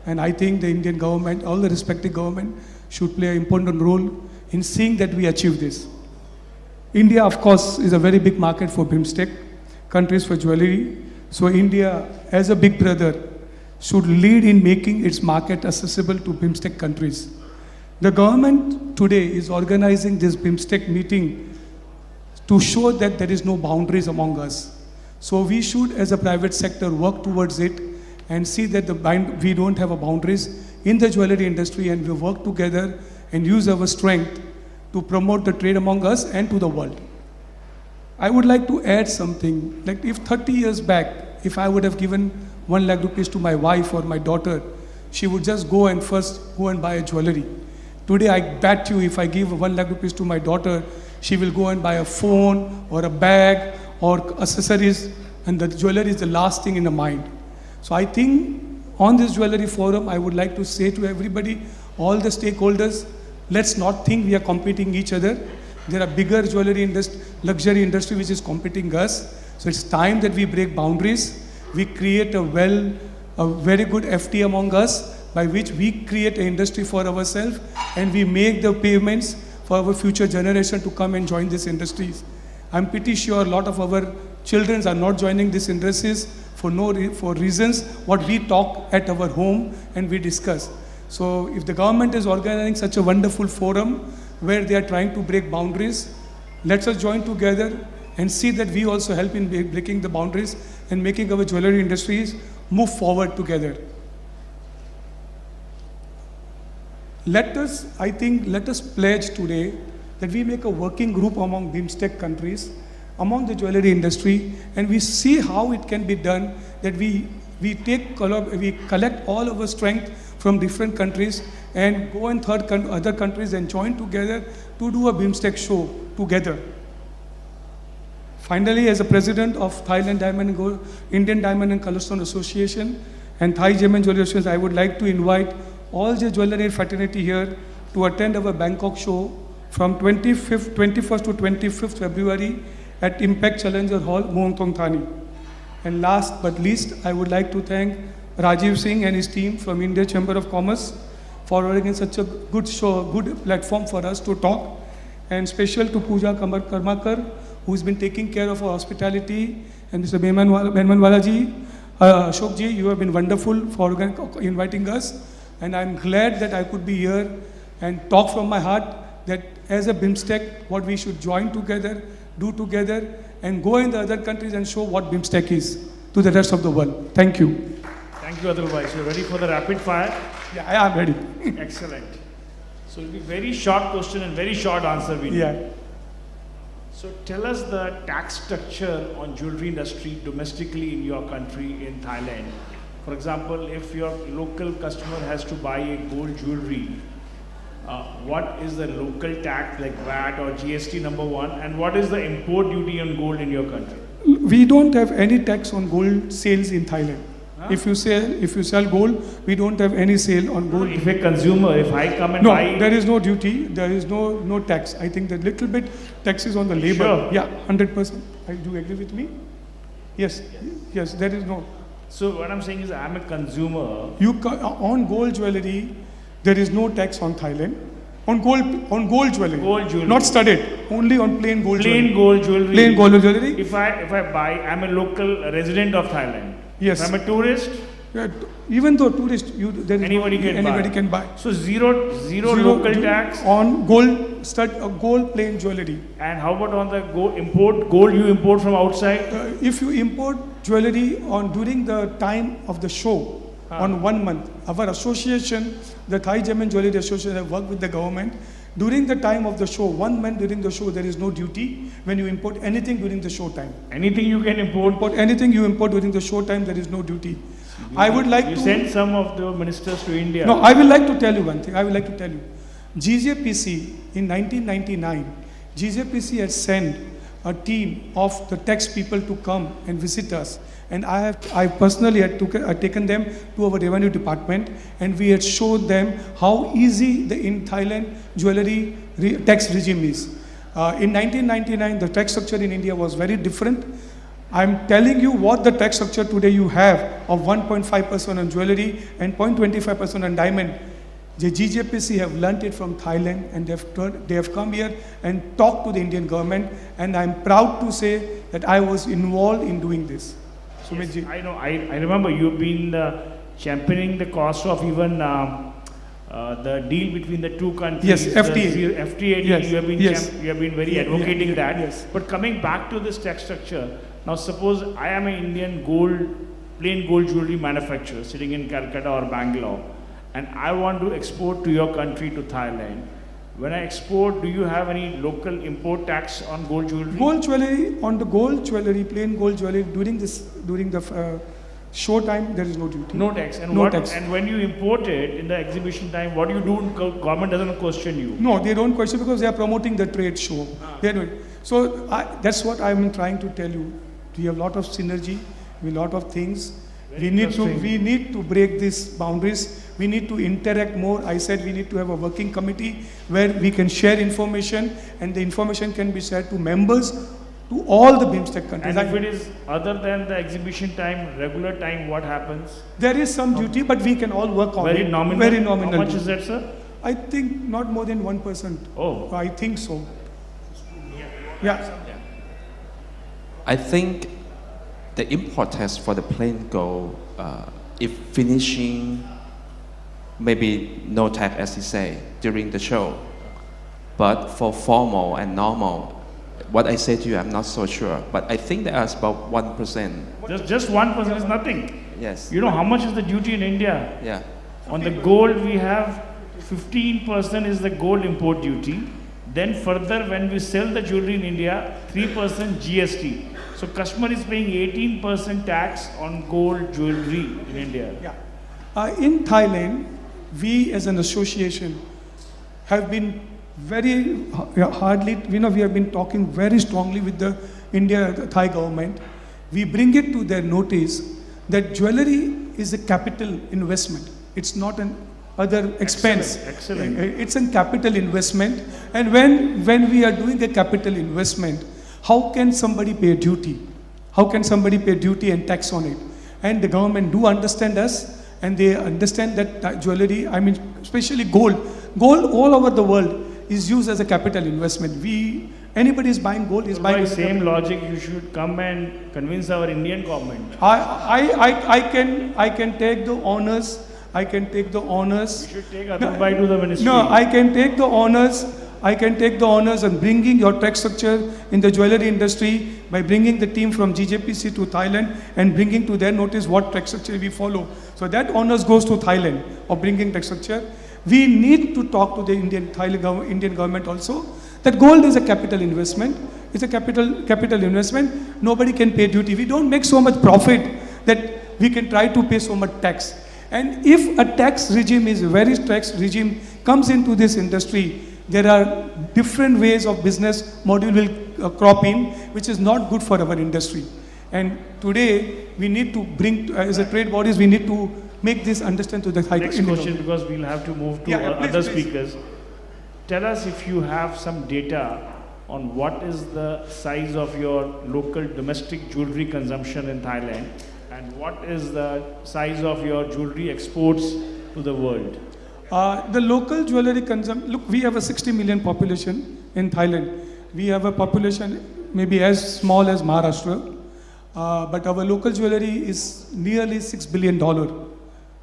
And I think the Indian government, all the respective government, should play an important role in seeing that we achieve this. India, of course, is a very big market for BIMSTEC countries for jewelry. So India, as a big brother, should lead in making its market accessible to BIMSTEC countries. The government today is organizing this BIMSTEC meeting to show that there is no boundaries among us. So we should, as a private sector, work towards it and see that we don't have a boundaries in the jewelry industry, and we work together and use our strength to promote the trade among us and to the world. I would like to add something, like if 30 years back, if I would have given 1 lakh rupees to my wife or my daughter, she would just go and buy a jewelry. Today, I bet you if I give 1 lakh rupees to my daughter, she will go and buy a phone or a bag or accessories, and the jewelry is the last thing in the mind. So I think on this jewelry forum, I would like to say to everybody, all the stakeholders, let's not think we are competing each other. There are bigger luxury industry which is competing us. So it's time that we break boundaries. We create a very good FT among us, by which we create an industry for ourselves, and we make the payments for our future generation to come and join these industries. I'm pretty sure a lot of our children are not joining these industries for reasons what we talk at our home and we discuss. So if the government is organizing such a wonderful forum where they are trying to break boundaries, let us join together and see that we also help in breaking the boundaries and making our jewelry industries move forward together. Let us pledge today that we make a working group among BIMSTEC countries, among the jewelry industry, and we see how it can be done, that we collect all our strength from different countries and go in other countries and join together to do a BIMSTEC show together. Finally, as a president of Thailand Indian Diamond and Colorstone Association and Thai Gem and Jewelry Association, I would like to invite all the jewelry fraternity here to attend our Bangkok show from 21st to 25th February at Impact Challenger Hall, Muang Thong Thani. And last but least, I would like to thank Rajiv Singh and his team from India Chamber of Commerce for organizing such a good show, good platform for us to talk. And special to Pooja Karmakar, who's been taking care of our hospitality, and Mr. Behmanwala ji, Ashok ji, you have been wonderful for inviting us. And I'm glad that I could be here and talk from my heart that as a BIMSTEC, what we should join together, do together, and go in the other countries and show what BIMSTEC is to the rest of the world. Thank you. Thank you, Adil Bhai. So you're ready for the rapid fire? Yeah, I am ready. Excellent. So it'll be very short question and very short answer we need. Yeah. So tell us the tax structure on jewelry industry domestically in your country, in Thailand. For example, if your local customer has to buy a gold jewelry, what is the local tax like VAT or GST number one, and what is the import duty on gold in your country? We don't have any tax on gold sales in Thailand. Huh? If you sell gold, we don't have any sale on gold. If a consumer, if I come and buy... No, there is no duty, there is no tax. I think that little bit tax is on the labor. Sure. Yeah, 100%. Do you agree with me? Yes, yes, there is no... So what I'm saying is I'm a consumer. On gold jewelry, there is no tax on Thailand. On gold jewelry. Gold jewelry. Not studded, only on plain gold jewelry. Plain gold jewelry. Plain gold jewelry. If I buy, I'm a local resident of Thailand. Yes. If I'm a tourist. Yeah, even though tourist, anybody can buy. So zero local tax on gold plain jewelry. And how about on the gold you import from outside? If you import jewelry during the time of the show, on 1 month, our association, the Thai Gem and Jewelry Association, have worked with the government. During the time of the show, 1 month during the show, there is no duty when you import anything during the show time. Anything you can import? Anything you import during the show time, there is no duty. You sent some of the ministers to India. No, I would like to tell you one thing. GJPC in 1999, GJPC had sent a team of the tax people to come and visit us. And I personally had taken them to our revenue department, and we had showed them how easy in Thailand jewelry tax regime is. In 1999, the tax structure in India was very different. I'm telling you what the tax structure today you have of 1.5% on jewelry and 0.25% on diamond. The GJPC have learnt it from Thailand, and they have come here and talked to the Indian government, and I'm proud to say that I was involved in doing this. Yes, I know. I remember you've been championing the cause of even the deal between the two countries. Yes, FTA. The FTA deal, Yes, you have been very advocating that. Yes. But coming back to this tax structure, now suppose I am an Indian plain gold jewelry manufacturer sitting in Calcutta or Bangalore, and I want to export to your country, to Thailand. When I export, do you have any local import tax on gold jewelry? Gold jewelry, on the gold jewelry, plain gold jewelry, during the show time, there is no duty. No tax. And no tax. And when you import it in the exhibition time, what do you do? Government doesn't question you. No, they don't question because they are promoting the trade show. They are doing. So that's what I'm trying to tell you. We have a lot of synergy, we have a lot of things. We need to break these boundaries. We need to interact more. I said we need to have a working committee where we can share information, and the information can be shared to members, to all the BIMSTEC countries. And if it is other than the exhibition time, regular time, what happens? There is some duty, but we can all work on it. Very nominal? Very nominal. How much is that, sir? I think not more than 1%. Oh. I think so. Yeah. I think the import tax for the plain gold, if finishing, maybe no tax as you say during the show. But for formal and normal, what I say to you, I'm not so sure. But I think there's about 1%. Just 1% is nothing. Yes. You know how much is the duty in India? Yeah. On the gold we have 15% is the gold import duty. Then further, when we sell the jewelry in India, 3% GST. So customer is paying 18% tax on gold jewelry in India. Yeah. In Thailand, we as an association have been very hardly, we have been talking very strongly with the Thai government. We bring it to their notice that jewelry is a capital investment. It's not an other expense. Excellent. It's a capital investment. And when we are doing a capital investment, how can somebody pay duty? How can somebody pay duty and tax on it? And the government do understand us, and they understand that jewelry, I mean, especially gold all over the world is used as a capital investment. Anybody is buying gold is buying. By same logic, you should come and convince our Indian government. I can take the honors. I can take the honors. You should take Atalbai to the ministry. No, I can take the honors. I can take the honors on bringing your tax structure in the jewelry industry by bringing the team from GJPC to Thailand and bringing to their notice what tax structure we follow. So that honors goes to Thailand of bringing tax structure. We need to talk to the Indian government also that gold is a capital investment. It's a capital investment. Nobody can pay duty. We don't make so much profit that we can try to pay so much tax. And if a tax regime is a very tax regime comes into this industry, there are different ways of business model will crop in, which is not good for our industry. And today we need to bring, as a trade bodies, we need to make this understand to the high. Next question, because we'll have to move to other speakers. Tell us if you have some data on what is the size of your local domestic jewelry consumption in Thailand, and what is the size of your jewelry exports to the world? The local jewelry consumption, look, we have a 60 million population in Thailand. We have a population maybe as small as Maharashtra, but our local jewelry is nearly $6 billion.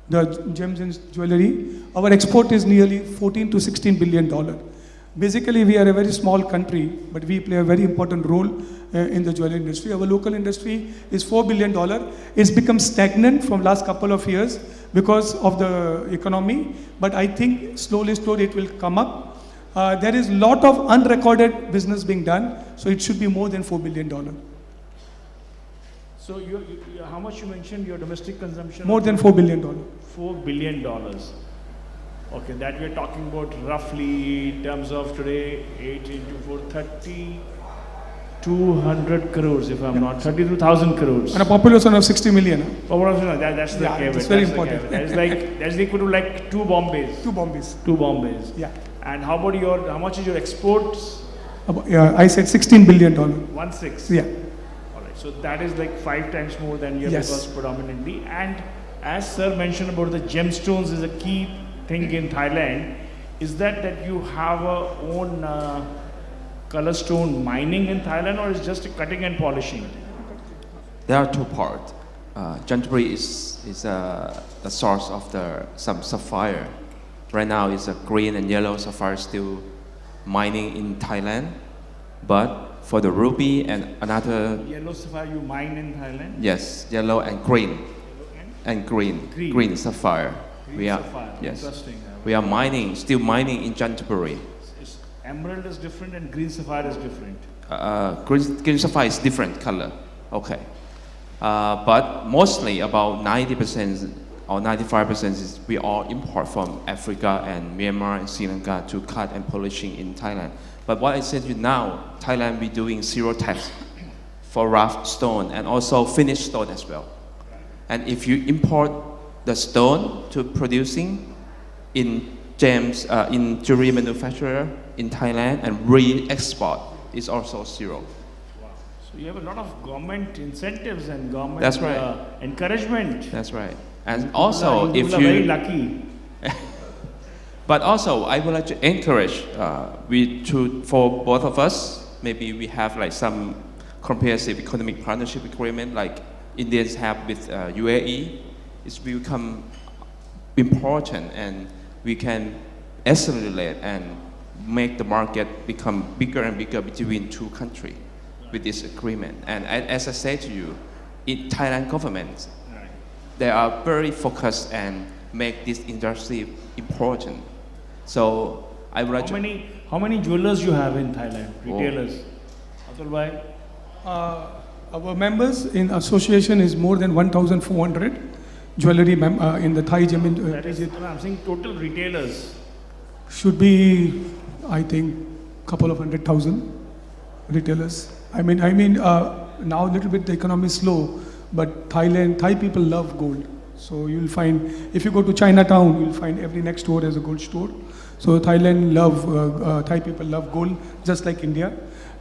The gems and jewelry. Our export is nearly $14 to $16 billion. Basically, we are a very small country, but we play a very important role in the jewelry industry. Our local industry is $4 billion. It's become stagnant from last couple of years because of the economy, but I think slowly it will come up. There is a lot of unrecorded business being done, so it should be more than $4 billion. So how much you mentioned your domestic consumption? More than $4 billion. $4 billion. Okay, that we're talking about roughly in terms of today, 8 into 4, 30, 200 crores if I'm not, 32,000 crores. And a population of 60 million. Population, that's the caveat. It's very important. That's the equivalent to like two Bombays. Two Bombays. Two Bombays. Yeah. And how much is your exports? I said $16 billion. 1/6. Yeah. All right. So that is like 5 times more than here Yes. because predominantly. And as sir mentioned about the gemstones is a key thing in Thailand. Is that you have a own color stone mining in Thailand, or is just cutting and polishing? There are two parts. Jewellery is the source of some sapphire. Right now, it's a green and yellow sapphire still mining in Thailand. But for the ruby and another, Yellow sapphire you mine in Thailand? yes, yellow and green, green sapphire. Green sapphire. Yes, Interesting. we are still mining in Jewellery. Emerald is different and green sapphire is different. Green sapphire is different color. Okay. But mostly about 90% or 95% is we all import from Africa and Myanmar and Sri Lanka to cut and polishing in Thailand. But what I said to you now, Thailand we doing zero tax for rough stone and also finished stone as well. And if you import the stone to producing in gems, in jewelry manufacturer in Thailand and re-export is also zero. So you have a lot of government incentives and government That's right. Encouragement. That's right. And also, if People are very you, lucky. but also, I would like to encourage for both of us. Maybe we have like some comprehensive economic partnership agreement, like Indians have with UAE. It's become important, and we can accelerate and make the market become bigger and bigger between two countries with this agreement. And as I said to you, in Thailand government, they are very focused and make this industry important. So I would like How many jewelers you have in Thailand? Retailers? Atul bhai? Our members in association is more than 1,400 jewelry in the Thai gem. That is it. I'm saying total retailers. Should be, I think, couple of 100,000 retailers. I mean, now a little bit the economy is slow, but Thai people love gold. So you'll find, if you go to Chinatown, you'll find every next store has a gold store. So Thai people love gold, just like India.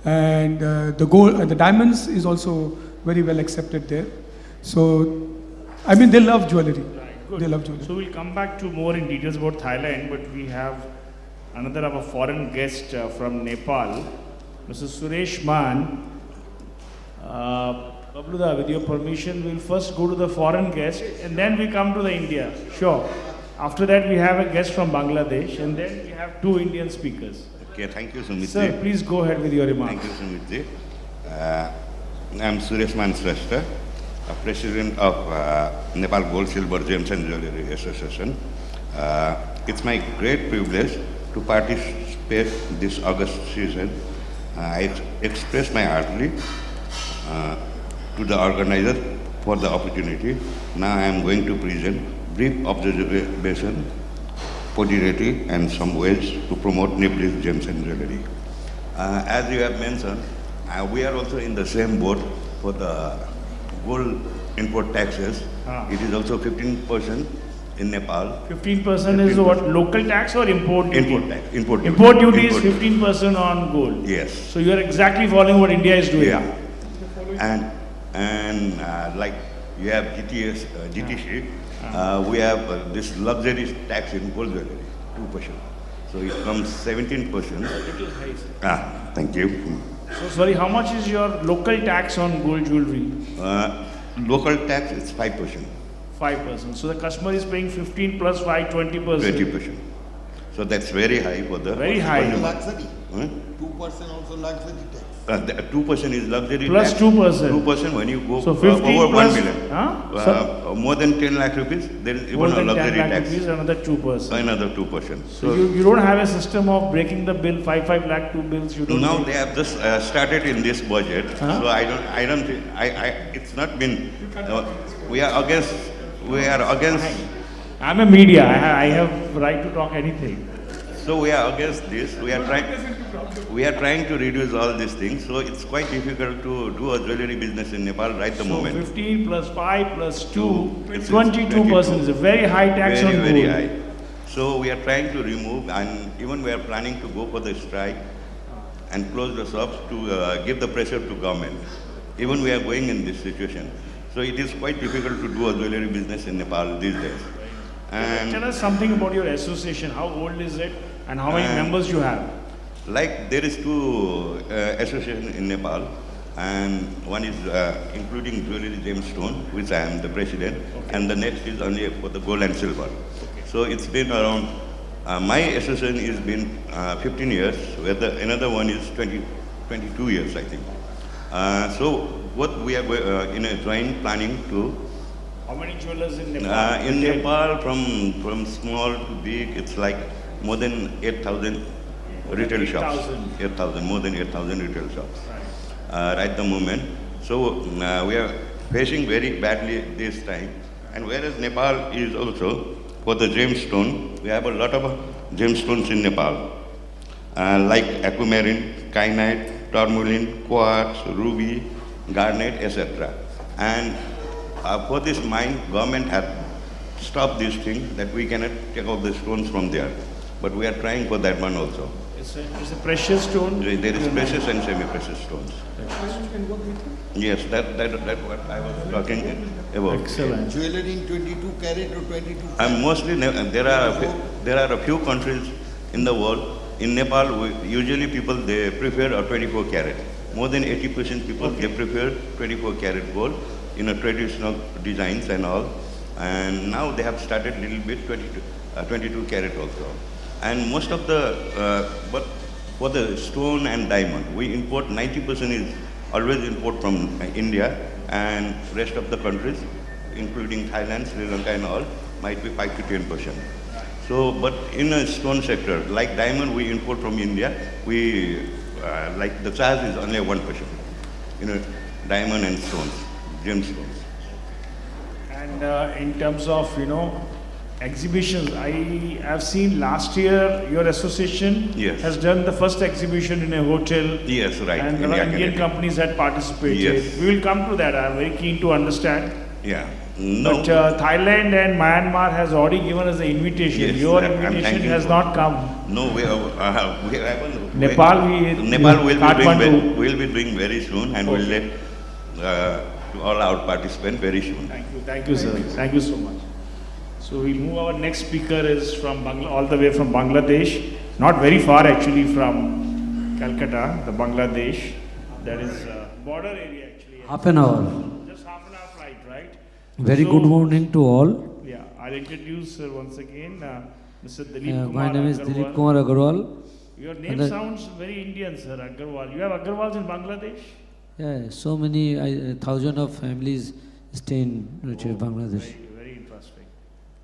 And the diamonds is also very well accepted there. So, I mean, they love jewelry. Right, good. They love jewelry. So we'll come back to more in details about Thailand, but we have another of a foreign guest from Nepal, Mr. Suresh Man. Babluda, with your permission, we'll first go to the foreign guest and then we come to the India. Sure. After that, we have a guest from Bangladesh and then we have 2 Indian speakers. Okay, thank you, Sumit. Sir, please go ahead with your remarks. Thank you, Sumit. I'm Suresh Mansrashta, President of Nepal Gold, Silver, Gems and Jewellery Association. It's my great privilege to participate this August season. I express my heartily to the organizer for the opportunity. Now I am going to present brief observation, opportunity and some ways to promote Nepalese gems and jewellery. As you have mentioned, we are also in the same boat for the gold import taxes. It is also 15% in Nepal. 15% is what? Local tax or import duty? Import tax. Import duty is 15% on gold. Yes. So you are exactly following what India is doing. Yeah. And like you have GTC, we have this luxury tax in gold jewellery, 2%. So it comes 17%. Thank you. So sorry, how much is your local tax on gold jewellery? Local tax is 5%. 5%. So the customer is paying 15 plus 5, 20%. 20%. So that's very high for the... Very high. Luxury. 2% also luxury tax. 2% is luxury plus tax. 2%. 2% when you go So 15 over plus, 1 million. More than 10 lakh rupees, there is more even a than 10 luxury lakh tax. rupees, another 2%. Another 2%. So you don't have a system of breaking the bill, 5 lakh, 2 bills, you don't Now take. they have just started in this budget, so I don't think, it's not been, we are against, I'm a media, I have right to talk anything. so we are against this, we are trying to reduce all these things, so it's quite difficult to do a jewellery business in Nepal right the So moment. 15 plus 5 plus 2, It's 22% is a very high tax on gold. Very high. So we are trying to remove, and even we are planning to go for the strike. and close the shops to give the pressure to government. Even we are going in this situation. So it is quite difficult to do a jewelry business in Nepal these days. And tell us something about your association. How old is it and how many members you have? Like there is two associations in Nepal, and one is including Jewellery Gemstone, which I am the president, and the next is only for the gold and silver. So it's been around, my association has been 15 years, where another one is 22 years, I think. So what we are in a joint planning to. How many jewelers in Nepal? In Nepal, from small to big, it's like more than 8,000 retail shops. 8,000, more than 8,000 retail shops. Right at the moment. So we are facing very badly this time. And whereas Nepal is also, for the gemstone, we have a lot of gemstones in Nepal, like aquamarine, kyanite, tourmaline, quartz, ruby, garnet, etc. And for this mine, government had stopped this thing that we cannot take out the stones from there. But we are trying for that one also. It's a precious stone? There is precious and semi-precious stones. Yes, that's what I was talking about. Excellent. Jewelry in 22 carat or 22 carat? And mostly, there are a few countries in the world. In Nepal, usually people, they prefer a 24 carat. More than 80% people, they prefer 24 carat gold in a traditional designs and all. And now they have started little bit 22 carat also. And most of the, but for the stone and diamond, we import 90% is always import from India, and rest of the countries, including Thailand, Sri Lanka and all, might be 5 to 10%. So, but in a stone sector, like diamond, we import from India, we, like the charge is only 1%. You know, diamond and stones, gemstones. And in terms of, exhibitions, I have seen last year your association has done the first exhibition in a hotel. Yes, right. And Indian companies had participated. Yes. We will come to that. I am very keen to understand. Yeah. No. But Thailand and Myanmar has already given us the invitation. Yes, your invitation has not come. No, we haven't. Nepal will be doing very soon, and we'll let all our participants very soon. Thank you, sir. Thank you so much. So we'll move. Our next speaker is from all the way from Bangladesh, not very far actually from Calcutta, the Bangladesh. That is border area actually. Half an hour. Just half an hour flight, right? Very good morning to all. Yeah, I'll introduce once again Mr. Dilip Kumar. My name is Dilip Kumar Agarwal. Your name sounds very Indian, sir, Agarwal. You have Agarwals in Bangladesh? Yeah, so many thousands of families stay in Bangladesh. Very interesting.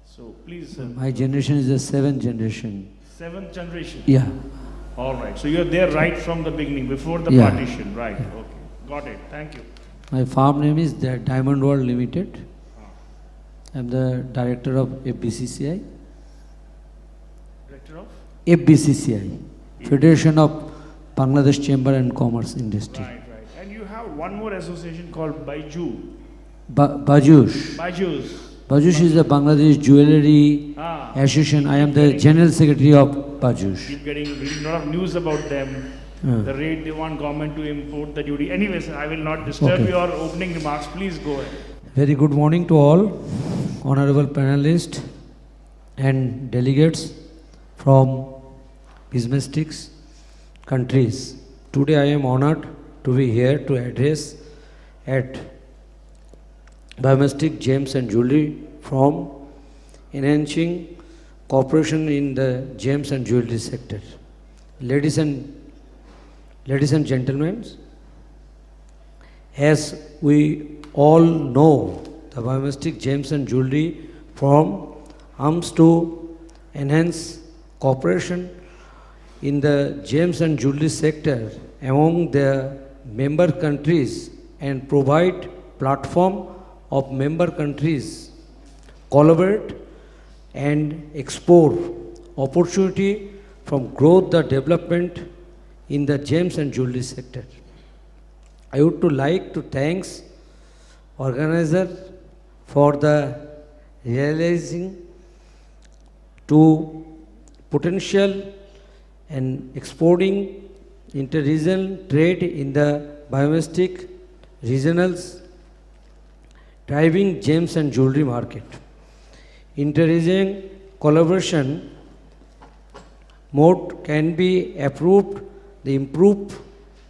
So please, sir. My generation is the 7th generation. 7th generation? Yeah. All right. So you're there right from the beginning, before the partition, right? Okay. Got it. Thank you. My farm name is Diamond World Limited. I'm the director of FBCCI. Director of? FBCCI, Federation of Bangladesh Chamber and Commerce Industry. Right. And you have one more association called Baiju. Bajush. Bajush is the Bangladesh Jewellery Association. I am the General Secretary of Bajush. Keep reading a lot of news about them. The rate they want government to import the duty. Anyways, I will not disturb your opening remarks. Please go ahead. Very good morning to all, honorable panelists and delegates from BIMSTEC countries. Today I am honored to be here to address at BIMSTEC Gems and Jewellery from enhancing cooperation in the gems and jewellery sector. Ladies and gentlemen, as we all know, the BIMSTEC Gems and Jewellery Forum aims to enhance cooperation in the gems and jewellery sector among the member countries and provide platform of member countries collaborate and explore opportunity from growth the development in the gems and jewellery sector. I would like to thank organizer for the realizing to potential and exporting inter-regional trade in the BIMSTEC regionals, driving gems and jewelry market. Inter-regional collaboration mode can be approved the improved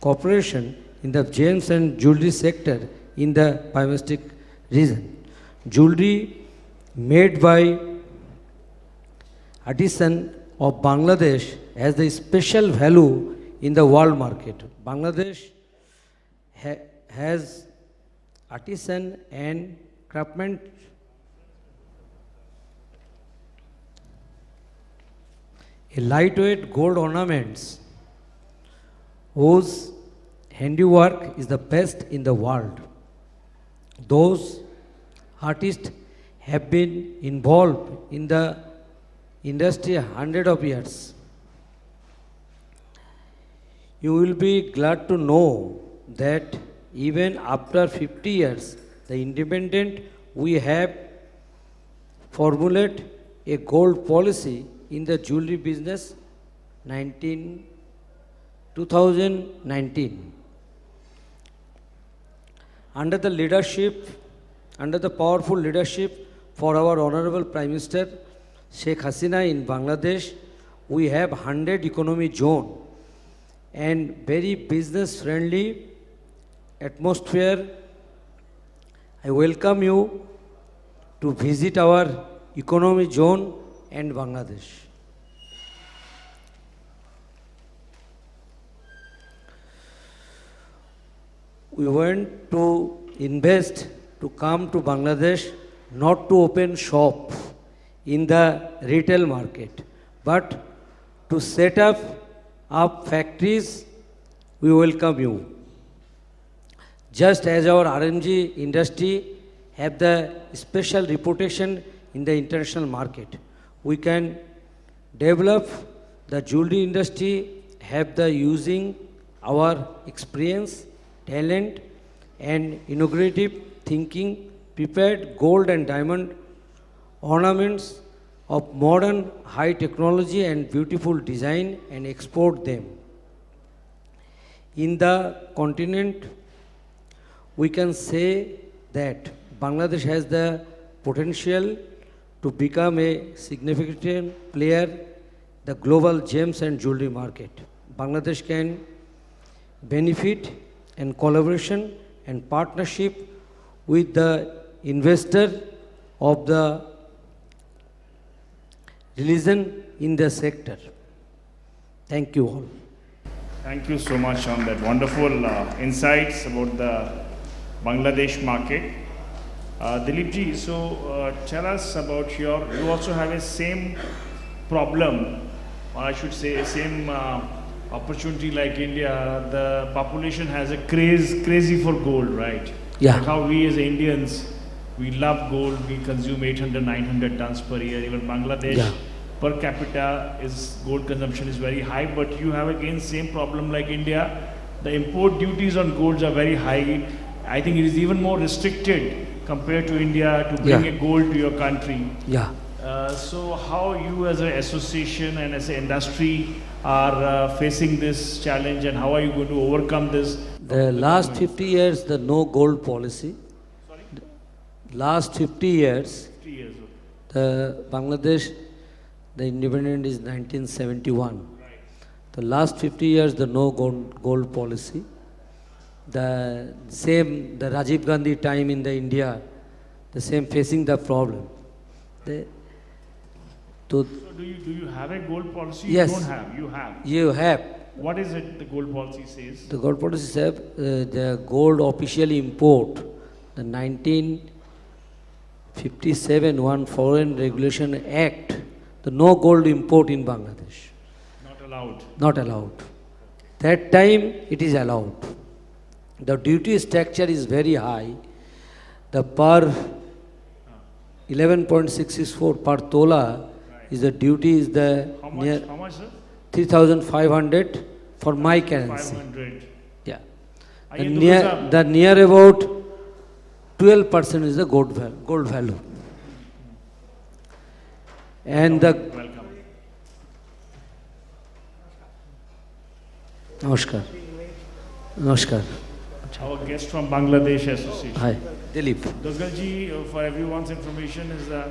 cooperation in the gems and jewelry sector in the BIMSTEC region. Jewelry made by artisan of Bangladesh has the special value in the world market. Bangladesh has artisan and craftsmen a lightweight gold ornaments whose handiwork is the best in the world. Those artists have been involved in the industry hundreds of years. You will be glad to know that even after 50 years, the independent, we have formulated a gold policy in the jewelry business 2019. Under the powerful leadership for our Honorable Prime Minister Sheikh Hasina in Bangladesh, we have 100 economy zone and very business friendly atmosphere. I welcome you to visit our economy zone and Bangladesh. We want to invest to come to Bangladesh, not to open shop in the retail market, but to set up factories. We welcome you. Just as our RMG industry have the special reputation in the international market, we can develop the jewelry industry, have the using our experience, talent and innovative thinking, prepared gold and diamond ornaments of modern high technology and beautiful design and export them. In the continent, we can say that Bangladesh has the potential to become a significant player the global gems and jewelry market. Bangladesh can benefit in collaboration and partnership with the investor of the religion in the sector. Thank you all. Thank you so much on that wonderful insights about the Bangladesh market. Dilip ji, so tell us about you also have a same problem, or I should say same opportunity like India. The population has a crazy for gold, right? Yeah. Like how we as Indians, we love gold, we consume 800, 900 tons per year. Even Bangladesh, per capita gold consumption is very high, but you have again same problem like India. The import duties on golds are very high. I think it is even more restricted compared to India to bring a gold to your country. Yeah. So how you as an association and as an industry are facing this challenge, and how are you going to overcome this? The last 50 years, the no gold policy. Sorry? Last 50 years, 50 years. the Bangladesh, the independent is 1971. Right. The last 50 years, the no gold policy. The same, the Rajiv Gandhi time in the India, the same facing the problem. So do you have a gold policy? Yes. You don't have. You have. You have. What is it the gold policy says? The gold policy says the gold officially import, the 1957 one Foreign Regulation Act, the no gold import in Bangladesh. Not allowed. Not allowed. That time it is allowed. The duty structure is very high. The per 11.664 per tola is the duty is the How much, sir? 3,500 for my currency. 500. Yeah. Aye, The near about 12% is the gold value. And the welcome. Namaskar. Namaskar. Our guest from Bangladesh Association. Hi. Dilip. Dugalji, for everyone's information, is the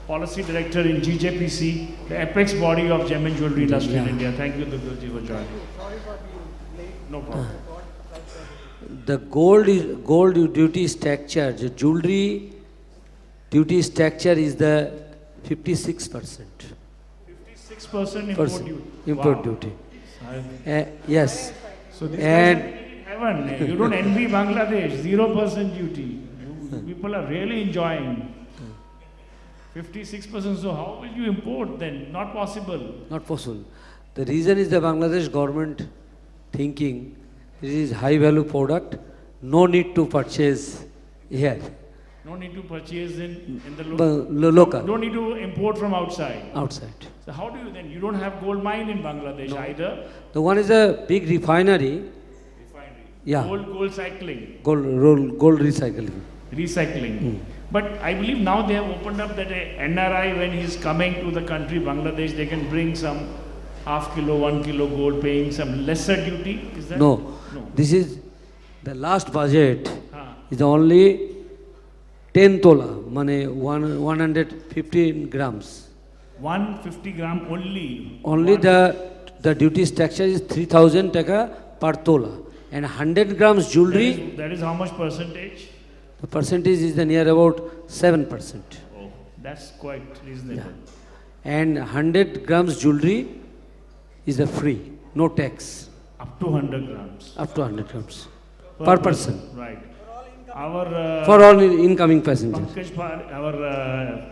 Policy Director in GJPC, the apex body of gem and jewelry industry in India. Thank you, Dugalji, for joining. No problem. The gold duty structure, the jewelry duty structure is the 56%. 56% import duty. Import Wow. duty. Yes. So this And is heaven. You don't envy Bangladesh, 0% duty. People are really enjoying. 56%, so how will you import then? Not possible. not possible. The reason is the Bangladesh government thinking this is high value product, no need to purchase here. No need to purchase in the Local. Don't need to import from outside. Outside. So how do you then? You don't have gold mine in Bangladesh either. The one is a big refinery. Refinery. Yeah. Gold cycling. Gold recycling. Recycling. But I believe now they have opened up that a NRI, when he's coming to the country, Bangladesh, they can bring some half kilo, 1 kilo gold, paying some lesser duty. Is that? No. This is the last budget is only 10 tola, money 115 grams. 150 gram only. Only the duty structure is 3,000 taka per tola. And 100 grams jewelry, That is how much percentage? the percentage is the near about 7%. Oh, that's quite reasonable. Yeah. And 100 grams jewelry is the free, no tax. Up to 100 grams. Up to 100 grams per person. Right. Our For all incoming passengers. Pankaj our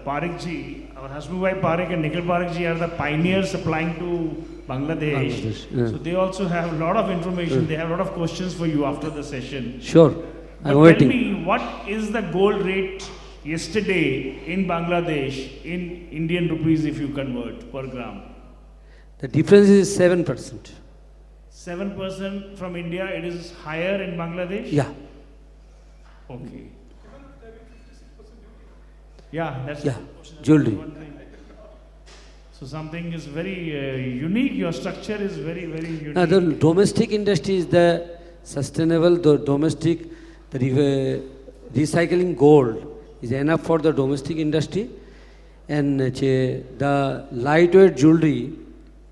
Parekh ji, our Hasmubhai Parekh and Nikhil Parekh ji are the pioneers supplying to Bangladesh. Yeah. So they also have a lot of information. They have a lot of questions for you after the session. Sure, But I'm tell waiting. me, what is the gold rate yesterday in Bangladesh in Indian rupees if you convert per gram? The difference is 7%. 7% from India, it is higher in Bangladesh? Yeah. Okay. Yeah, that's Yeah, jewelry. So something is very unique. Your structure is very, very unique. Now, the domestic industry is the sustainable, the domestic, the recycling gold is enough for the domestic industry. And the lightweight jewelry.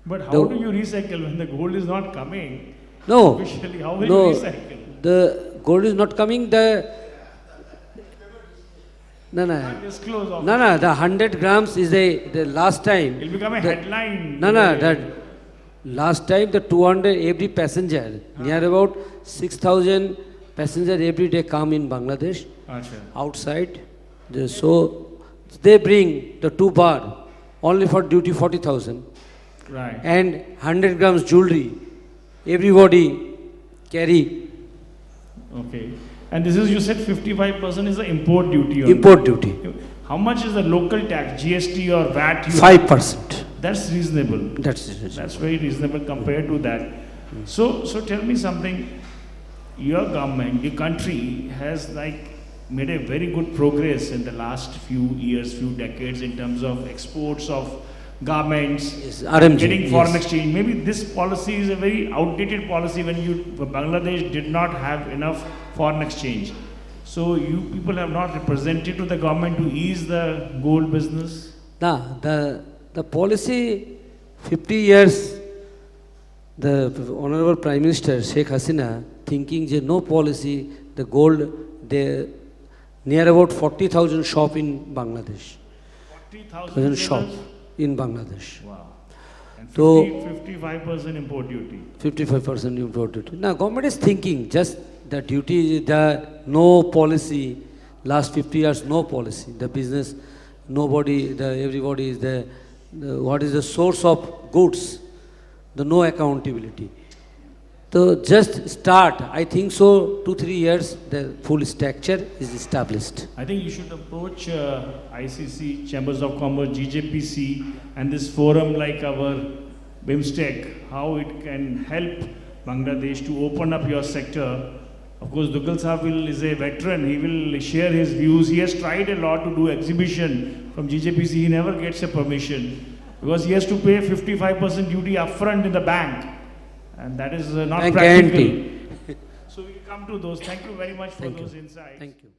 But how do you recycle when the gold is not coming? No. Officially, how will No, you recycle? the gold is not coming. No, Disclose of the 100 grams is the last time. It will become a headline. That last time the 200 every passenger, near about 6,000 passengers every day come in Bangladesh, outside. So they bring the 2 bar only for duty 40,000. Right. And 100 grams jewelry, everybody carry. Okay. And this is, you said 55% is the import duty. Import duty. How much is the local tax, GST or VAT? 5%. That's reasonable. That's reasonable. That's very reasonable compared to that. So tell me something. Your government, your country has made a very good progress in the last few years, few decades in terms of exports of garments, Yes, RMG, getting foreign yes. exchange. Maybe this policy is a very outdated policy when Bangladesh did not have enough foreign exchange. So you people have not represented to the government to ease the gold business? Nah, the policy 50 years, the Honorable Prime Minister Sheikh Hasina thinking no policy, the gold, they near about 40,000 shop in Bangladesh. 40,000 shop in Bangladesh. Wow. And So 55% import duty. 55% import duty. Now government is thinking just the duty, the no policy, last 50 years no policy. The business, nobody, everybody is what is the source of goods, the no accountability. So just start, I think so 2-3 years the full structure is established. I think you should approach ICC, Chambers of Commerce, GJPC and this forum like our BIMSTEC, how it can help Bangladesh to open up your sector. Of course, Dugal Sahib is a veteran, he will share his views. He has tried a lot to do exhibition from GJPC, he never gets a permission because he has to pay 55% duty upfront in the bank. and that is not Thank you, practical. auntie. So we come to those. Thank you very much for Thank you. those insights. Thank you.